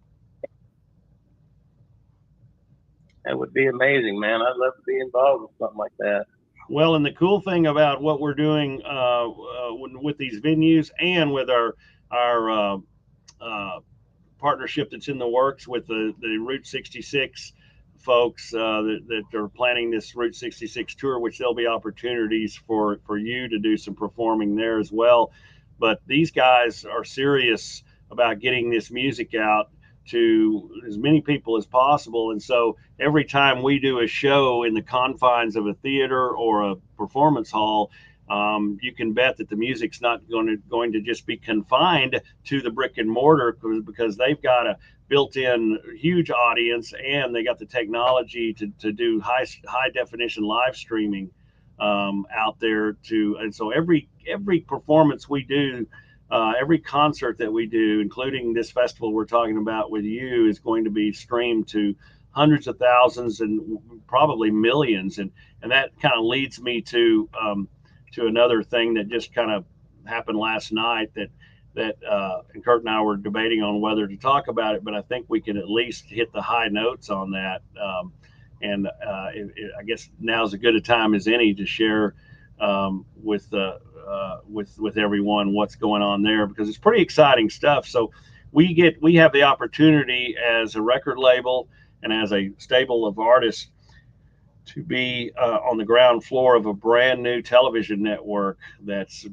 That would be amazing, man. I'd love to be involved with something like that. Well, and the cool thing about what we're doing with these venues and with our partnership that's in the works with the Route 66 folks that are planning this Route 66 tour, which there'll be opportunities for you to do some performing there as well. But these guys are serious about getting this music out to as many people as possible. And so every time we do a show in the confines of a theater or a performance hall, you can bet that the music's not going to just be confined to the brick and mortar, because they've got a built-in huge audience, and they got the technology to do high definition live streaming out there too. And so every performance we do, every concert that we do, including this festival we're talking about with you, is going to be streamed to hundreds of thousands and probably millions. And that kind of leads me to another thing that just kind of happened last night that and Kurt and I were debating on whether to talk about it, but I think we can at least hit the high notes on that. I guess now's as good a time as any to share with everyone what's going on there, because it's pretty exciting stuff. So we have the opportunity as a record label and as a stable of artists to be on the ground floor of a brand new television network that's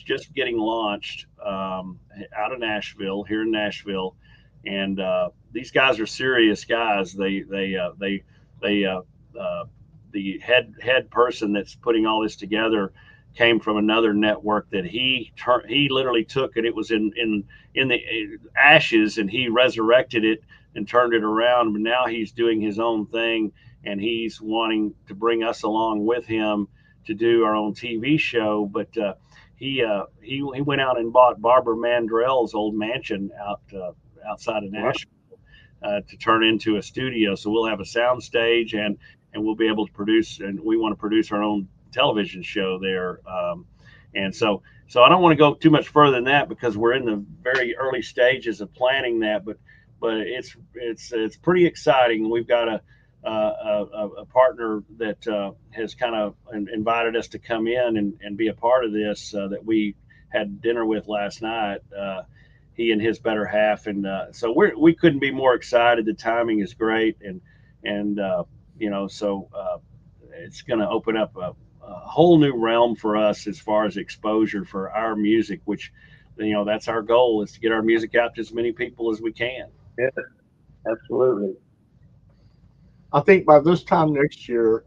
just getting launched out of Nashville, here in Nashville. And these guys are serious guys. The head person that's putting all this together came from another network that he literally took, and it was in the ashes, and he resurrected it and turned it around. But now he's doing his own thing, and he's wanting to bring us along with him to do our own TV show. But he went out and bought Barbara Mandrell's old mansion outside of Nashville to turn into a studio. So we'll have a sound stage, and we'll be able to produce, and we want to produce our own television show there. And so I don't want to go too much further than that, because we're in the very early stages of planning that, but it's pretty exciting. We've got a partner that has kind of invited us to come in and be a part of this, that we had dinner with last night, he and his better half. And so we couldn't be more excited. The timing is great. And so it's going to open up a whole new realm for us as far as exposure for our music, which, that's our goal, is to get our music out to as many people as we can. Yeah, absolutely. I think by this time next year,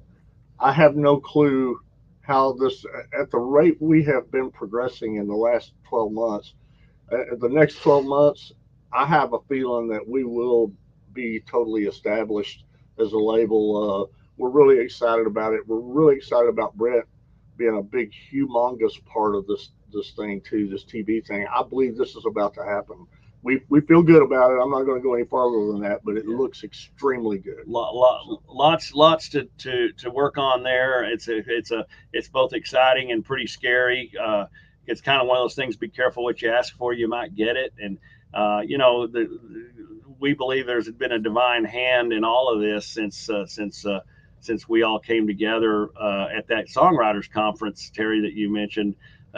I have no clue how this, at the rate we have been progressing in the last 12 months, the next 12 months, I have a feeling that we will be totally established as a label. We're really excited about it. We're really excited about Brett being a big, humongous part of this thing too, this TV thing. I believe this is about to happen. we feel good about it. I'm not going to go any farther than that, but it looks extremely good. Lots to work on there. It's both exciting and pretty scary. It's kind of one of those things. Be careful what you ask for; you might get it. And we believe there's been a divine hand in all of this since we all came together at that songwriters conference, Terry, that you mentioned.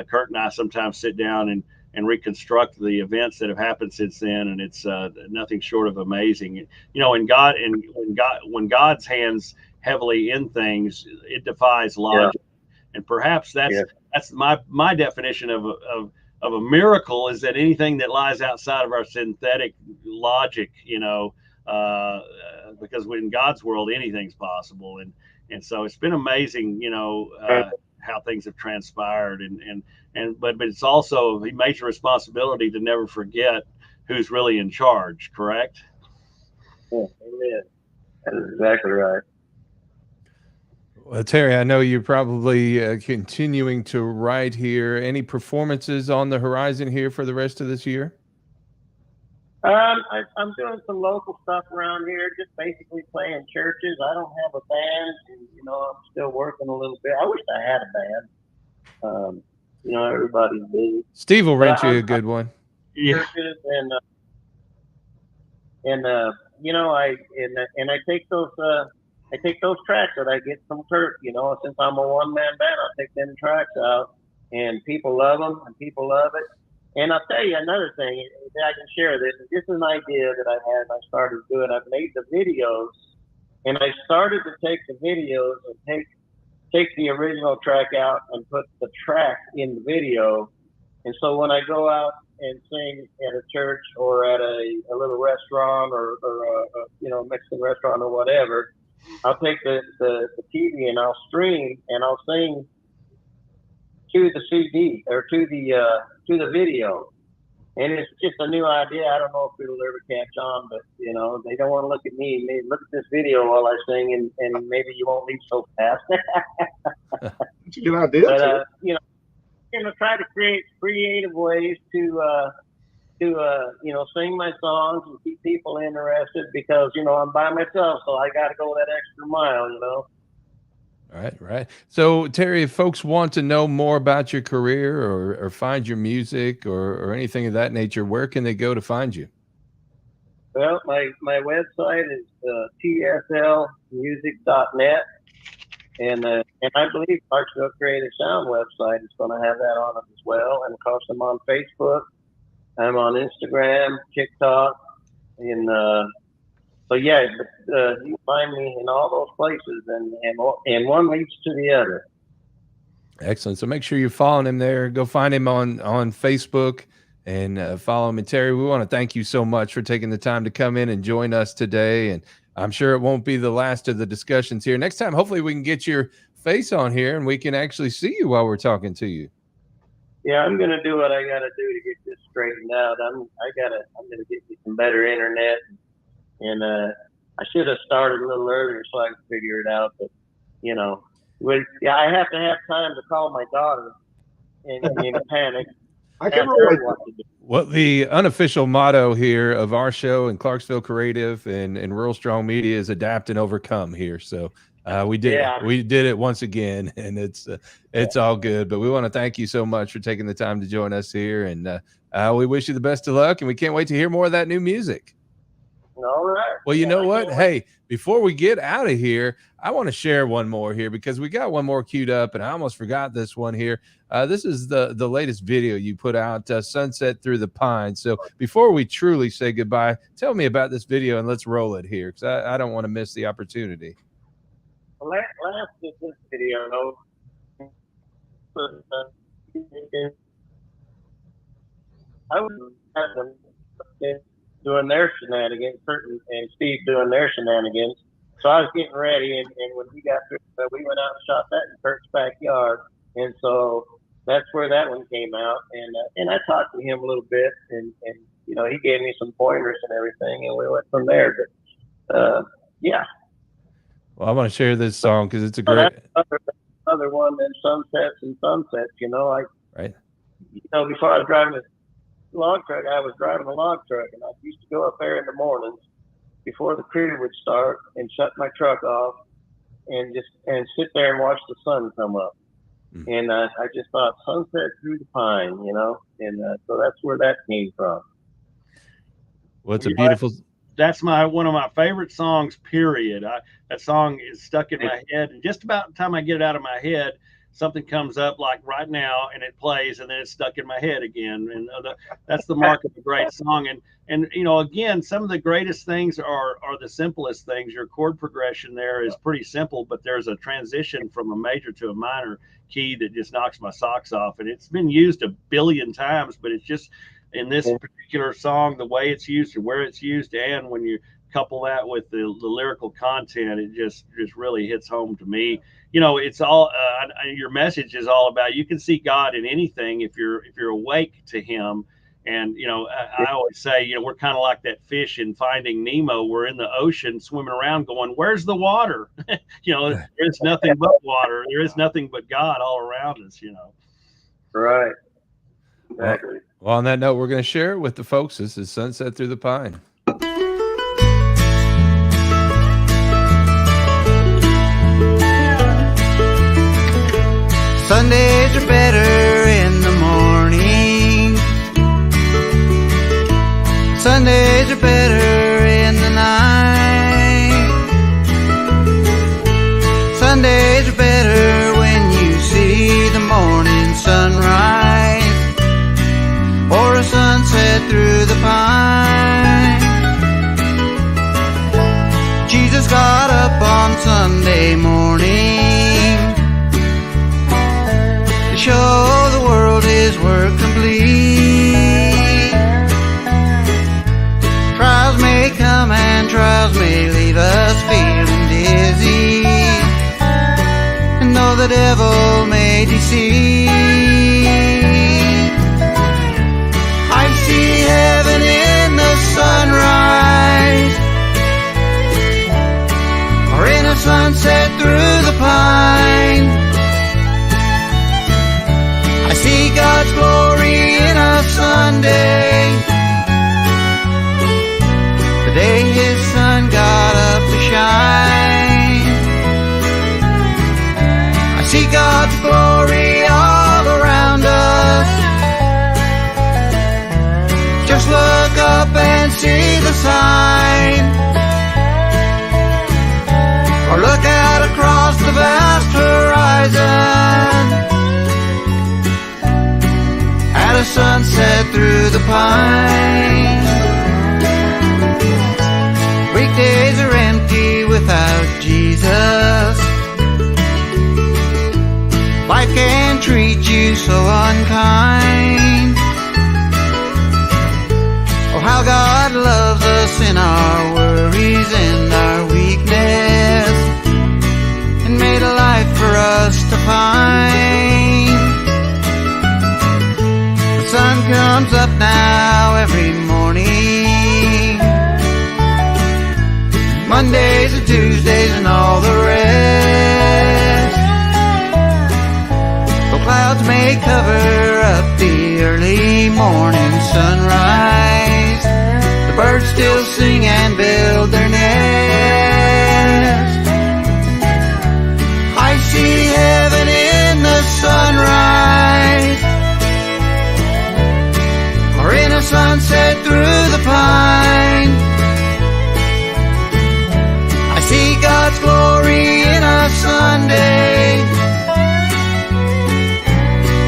Kurt and I sometimes sit down and reconstruct the events that have happened since then, and it's nothing short of amazing. When God's hands heavily in things, it defies logic, and perhaps that's my definition of a miracle, is that anything that lies outside of our synthetic logic, because in God's world anything's possible, and so it's been amazing, how things have transpired, but it's also a major responsibility to never forget who's really in charge. Correct? Yeah, amen. That's exactly right. Well, Terry, I know you're probably continuing to write here. Any performances on the horizon here for the rest of this year? I'm doing some local stuff around here, just basically playing churches. I don't have a band, and I'm still working a little bit. I wish I had a band. Everybody's busy. Steve will rent you a good one. Yeah. Churches and I take those tracks that I get from Kurt. Since I'm a one-man band, I take them tracks out, and people love them, and people love it. And I'll tell you another thing that I can share. This is an idea that I had, and I started doing. I've made the videos, and I started to take the videos and take the original track out and put the track in the video. And so when I go out and sing at a church or at a little restaurant or a Mexican restaurant or whatever, I'll take the TV and I'll stream and I'll sing to the CD or to the video. And it's just a new idea. I don't know if it'll ever catch on, but they don't want to look at me. Maybe look at this video while I sing, and maybe you won't leave so fast. It's a good idea. But I'm gonna try to create creative ways to sing my songs and keep people interested, because I'm by myself, so I got to go that extra mile. Right. So, Terry, if folks want to know more about your career or find your music or anything of that nature, where can they go to find you? Well, my website is tslmusic.net, and I believe Clarksville Creative Sound website is going to have that on it as well. And of course, I'm on Facebook, I'm on Instagram, TikTok, and so yeah, you can find me in all those places, and one leads to the other. Excellent. So make sure you're following him there. Go find him on Facebook and follow him. And Terry, we want to thank you so much for taking the time to come in and join us today. And I'm sure it won't be the last of the discussions here. Next time, hopefully we can get your face on here and we can actually see you while we're talking to you. Yeah, I'm going to do what I got to do to get this straightened out. I'm going to get you some better internet. And I should have started a little earlier so I could figure it out. But, I have to have time to call my daughter and panic. I can relate. Well, the unofficial motto here of our show and Clarksville Creative and Rural Strong Media is adapt and overcome here. So we did it once again, and it's all good. But we want to thank you so much for taking the time to join us here. And we wish you the best of luck, and we can't wait to hear more of that new music. All right. Well, you know what? Hey, before we get out of here, I want to share one more here because we got one more queued up, and I almost forgot this one here. This is the latest video you put out, Sunset Through the Pines. So before we truly say goodbye, tell me about this video, and let's roll it here because I don't want to miss the opportunity. Last did this video, I was doing their shenanigans, Kurt and Steve doing their shenanigans. So I was getting ready, and when we got through, we went out and shot that in Kurt's backyard, and so that's where that one came out. And I talked to him a little bit, and he gave me some pointers and everything, and we went from there. But yeah. Well, I want to share this song because it's a great other one than Sunsets and Sunsets. Right. Before I was driving log truck. I was driving a log truck, and I used to go up there in the mornings before the crew would start and shut my truck off and sit there and watch the sun come up. And I just thought sunset through the pine, you know, and so that's where that came from. Well, it's a beautiful. That's one of my favorite songs. Period. That song is stuck in my head, and just about the time I get it out of my head, something comes up like right now, and it plays, and then it's stuck in my head again. And that's the mark of a great song. And you know, again, some of the greatest things are the simplest things. Your chord progression there is pretty simple, but there's a transition from a major to a minor key that just knocks my socks off. And it's been used a billion times, but it's just in this particular song, the way it's used and where it's used, and when you couple that with the lyrical content, it just really hits home to me. You know, it's all your message is all about you can see God in anything if you're awake to Him. And you know, I always say, you know, we're kind of like that fish in Finding Nemo. We're in the ocean swimming around going, where's the water? You know, there's nothing but water. There is nothing but God all around us, you know. Right. Exactly. Well, on that note, we're going to share it with the folks. This is Sunset Through the Pine. Sundays are better in the morning. Sundays are better in the night. Sundays are better when you see the morning sunrise or a sunset through the pine. Jesus got up on Sunday morning to show the world His work complete. Trials may come and trials may leave us feeling dizzy, and though the devil may deceive, I see heaven in the sunrise or in a sunset through the pine. I see God's glory in a Sunday, the day His sun got up to shine. I see God's glory all around us. Just look up and see the sign, or look out across the vast horizon at a sunset through the pine. Weekdays are empty without Jesus. Life can treat you so unkind. Oh, how God loves us in our worries and our weakness, and made a life for us to find. The sun comes up now every morning, Mondays and Tuesdays and all the rest. Though clouds may cover up the early morning sunrise, the birds still sing and build their nest. I see heaven in the sunrise or in a sunset through the pine. I see God's glory in a Sunday,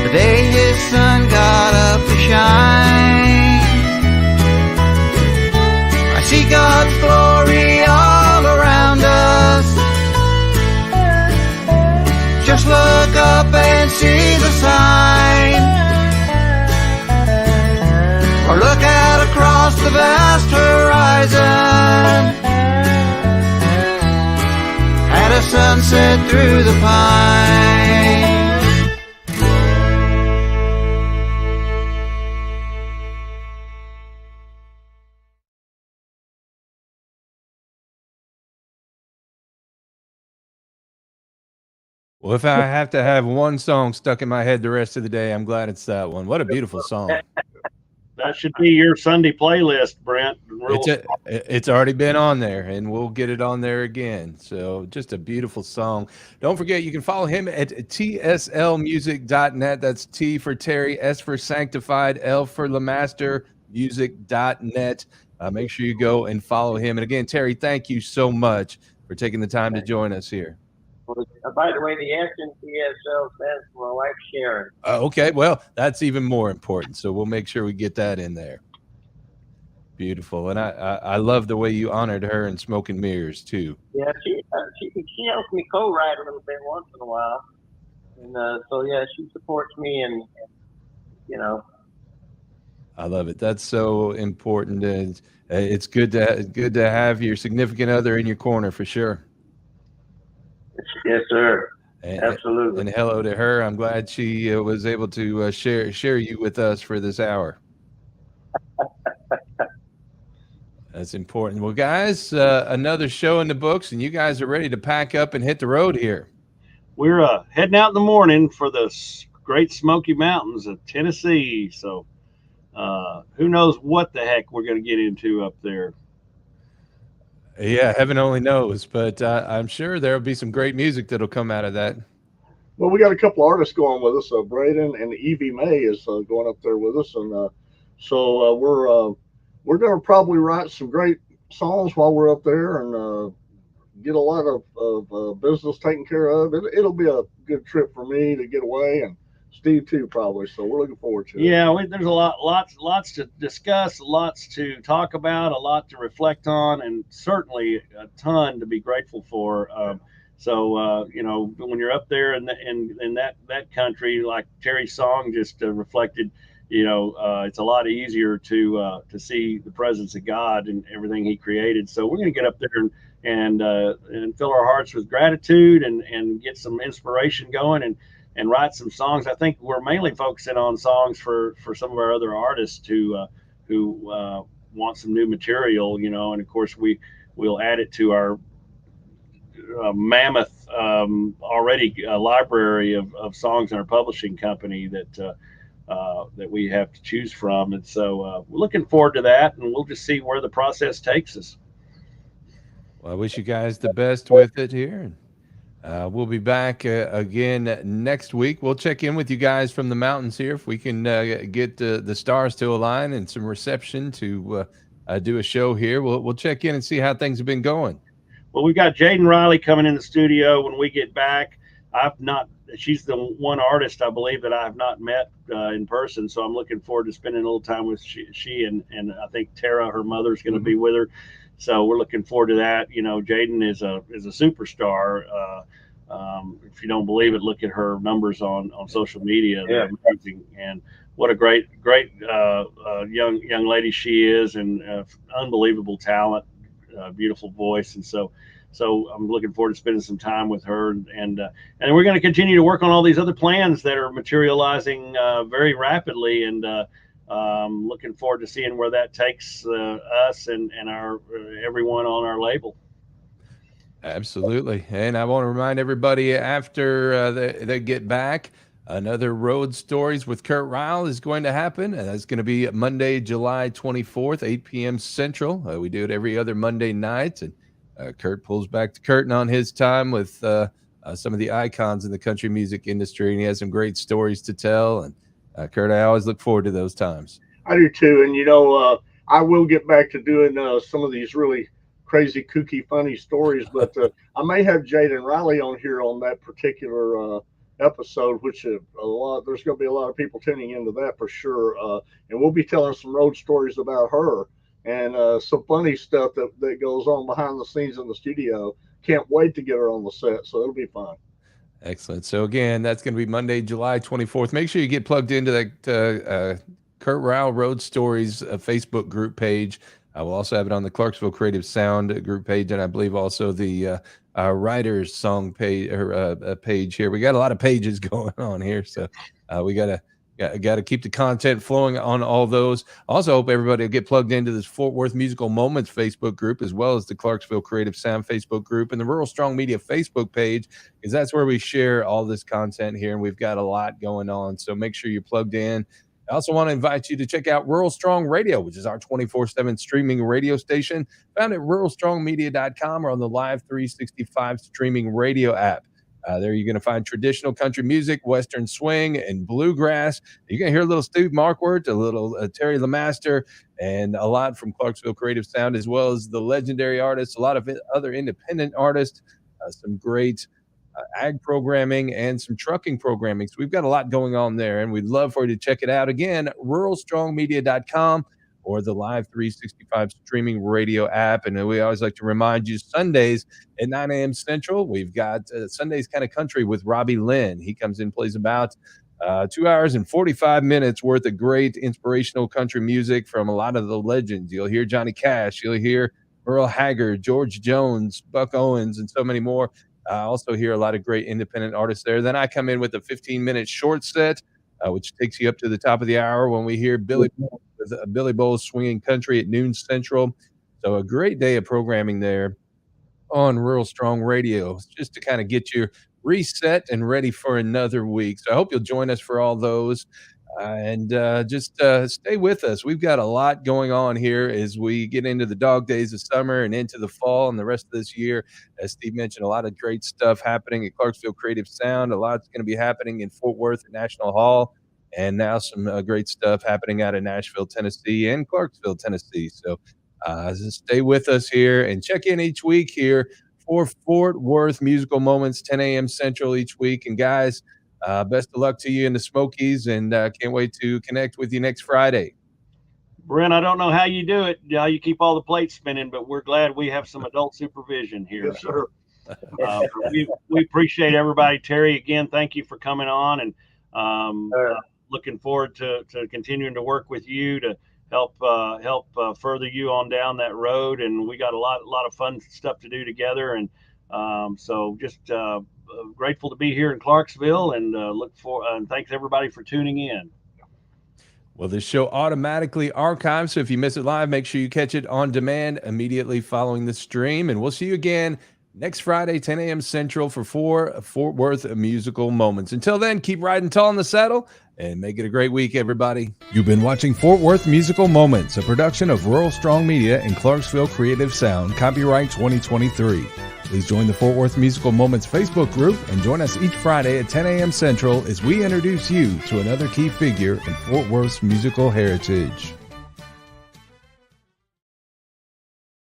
the day His sun got up to shine. I see God's glory all around us. Just look up and see the sign, or look out across the vast horizon at a sunset through the pine. Well, if I have to have one song stuck in my head the rest of the day, I'm glad it's that one. What a beautiful song. that should be your Sunday playlist, Brent. It's already been on there, and we'll get it on there again. So just a beautiful song. Don't forget, you can follow him at tslmusic.net. That's T for Terry, S for Sanctified, L for LeMaster, music.net. Make sure you go and follow him. And again, Terry, thank you so much for taking the time to join us here. Well, by the way, the S in TSL stands for my wife, Sharon. Okay, well, that's even more important. So we'll make sure we get that in there. Beautiful. And I love the way you honored her in Smoke and Mirrors, too. Yeah, she helps me co-write a little bit once in a while. And so, yeah, she supports me and you know. I love it. That's so important. And it's good to have your significant other in your corner for sure. Yes, sir. And, absolutely. And hello to her. I'm glad she was able to share you with us for this hour. That's important. Well, guys, another show in the books, and you guys are ready to pack up and hit the road here. We're heading out in the morning for the Great Smoky Mountains of Tennessee. So who knows what the heck we're going to get into up there. Yeah, heaven only knows, but I'm sure there'll be some great music that'll come out of that. Well, we got a couple artists going with us. Braden and Evie May is going up there with us, and so we're going to probably write some great songs while we're up there and get a lot of business taken care of. It'll be a good trip for me to get away, and Steve too, probably. So we're looking forward to it. Yeah, there's a lots to discuss, lots to talk about, a lot to reflect on, and certainly a ton to be grateful for. So you know, when you're up there in that country, like Terry's song just reflected, you know, it's a lot easier to see the presence of God and everything He created. So we're going to get up there and fill our hearts with gratitude and get some inspiration going and write some songs. I think we're mainly focusing on songs for some of our other artists who want some new material, you know, and of course we'll add it to our mammoth already library of songs in our publishing company that we have to choose from. And so we're looking forward to that, and we'll just see where the process takes us. Well, I wish you guys the best with it here. We'll be back again next week. We'll check in with you guys from the mountains here if we can get the stars to align and some reception to do a show here. We'll check in and see how things have been going. Well, we've got Jaden Riley coming in the studio when we get back. She's the one artist I believe that I have not met in person, so I'm looking forward to spending a little time with she and I think Tara, her mother, is going to be with her. So we're looking forward to that. You know, Jaden is a superstar. If you don't believe it, look at her numbers on social media. They're amazing. And what a great young lady she is, and unbelievable talent, beautiful voice. And so I'm looking forward to spending some time with her. And we're going to continue to work on all these other plans that are materializing very rapidly. And looking forward to seeing where that takes us and our everyone on our label. Absolutely. And I want to remind everybody after they get back, another Road Stories with Kurt Ryle is going to happen. And that's going to be Monday, July 24th, 8 p.m. Central. We do it every other Monday night. And Kurt pulls back the curtain on his time with some of the icons in the country music industry. And he has some great stories to tell. And Kurt, I always look forward to those times. I do too. And, you know, I will get back to doing some of these really crazy, kooky, funny stories, but I may have Jaden Riley on here on that particular episode, which there's going to be a lot of people tuning into that for sure. And we'll be telling some road stories about her and some funny stuff that goes on behind the scenes in the studio. Can't wait to get her on the set. So it'll be fun. Excellent. So again, that's going to be Monday, July 24th. Make sure you get plugged into that Kurt Ryle Road Stories Facebook group page. I will also have it on the Clarksville Creative Sound group page, and I believe also the writers song page page here. We got a lot of pages going on here, so we got to keep the content flowing on all those. Also, hope everybody will get plugged into this Fort Worth Musical Moments Facebook group, as well as the Clarksville Creative Sound Facebook group and the Rural Strong Media Facebook page, because that's where we share all this content here, and we've got a lot going on. So make sure you're plugged in. I also want to invite you to check out Rural Strong Radio, which is our 24/7 streaming radio station, found at ruralstrongmedia.com or on the Live 365 streaming radio app. There you're going to find traditional country music, Western swing, and bluegrass. You're going to hear a little Steve Markwart, a little Terry LeMaster, and a lot from Clarksville Creative Sound, as well as the legendary artists, a lot of other independent artists, some great ag programming and some trucking programming. So we've got a lot going on there, and we'd love for you to check it out. Again, ruralstrongmedia.com or the Live 365 streaming radio app. And we always like to remind you, Sundays at 9 a.m. Central, we've got Sundays Kind of Country with Robbie Lynn. He comes in, plays about 2 hours and 45 minutes worth of great inspirational country music from a lot of the legends. You'll hear Johnny Cash, you'll hear Merle Haggard, George Jones, Buck Owens, and so many more. I also hear a lot of great independent artists there. Then I come in with a 15-minute short set, which takes you up to the top of the hour when we hear Billy Bowles Swinging Country at noon Central. So a great day of programming there on Rural Strong Radio, just to kind of get you reset and ready for another week. So I hope you'll join us for all those. And just stay with us. We've got a lot going on here as we get into the dog days of summer and into the fall and the rest of this year. As Steve mentioned, a lot of great stuff happening at Clarksville Creative Sound. A lot's going to be happening in Fort Worth at National Hall. And now some great stuff happening out of Nashville, Tennessee and Clarksville, Tennessee. So just stay with us here and check in each week here for Fort Worth Musical Moments, 10 a.m. Central each week. And guys, best of luck to you in the Smokies, and can't wait to connect with you next Friday. Brent, I don't know how you do it. You keep all the plates spinning, but we're glad we have some adult supervision here. Yes, sir. We appreciate everybody. Terry, again, thank you for coming on, and looking forward to continuing to work with you to help further you on down that road. And we got a lot of fun stuff to do together. And so just grateful to be here in Clarksville, and and thanks everybody for tuning in. Well, this show automatically archives, so if you miss it live, make sure you catch it on demand immediately following the stream. And we'll see you again next Friday, 10 a.m. Central for Fort Worth Musical Moments. Until then, keep riding tall in the saddle and make it a great week, everybody. You've been watching Fort Worth Musical Moments, a production of Rural Strong Media and Clarksville Creative Sound, copyright 2023. Please join the Fort Worth Musical Moments Facebook group and join us each Friday at 10 a.m. Central as we introduce you to another key figure in Fort Worth's musical heritage.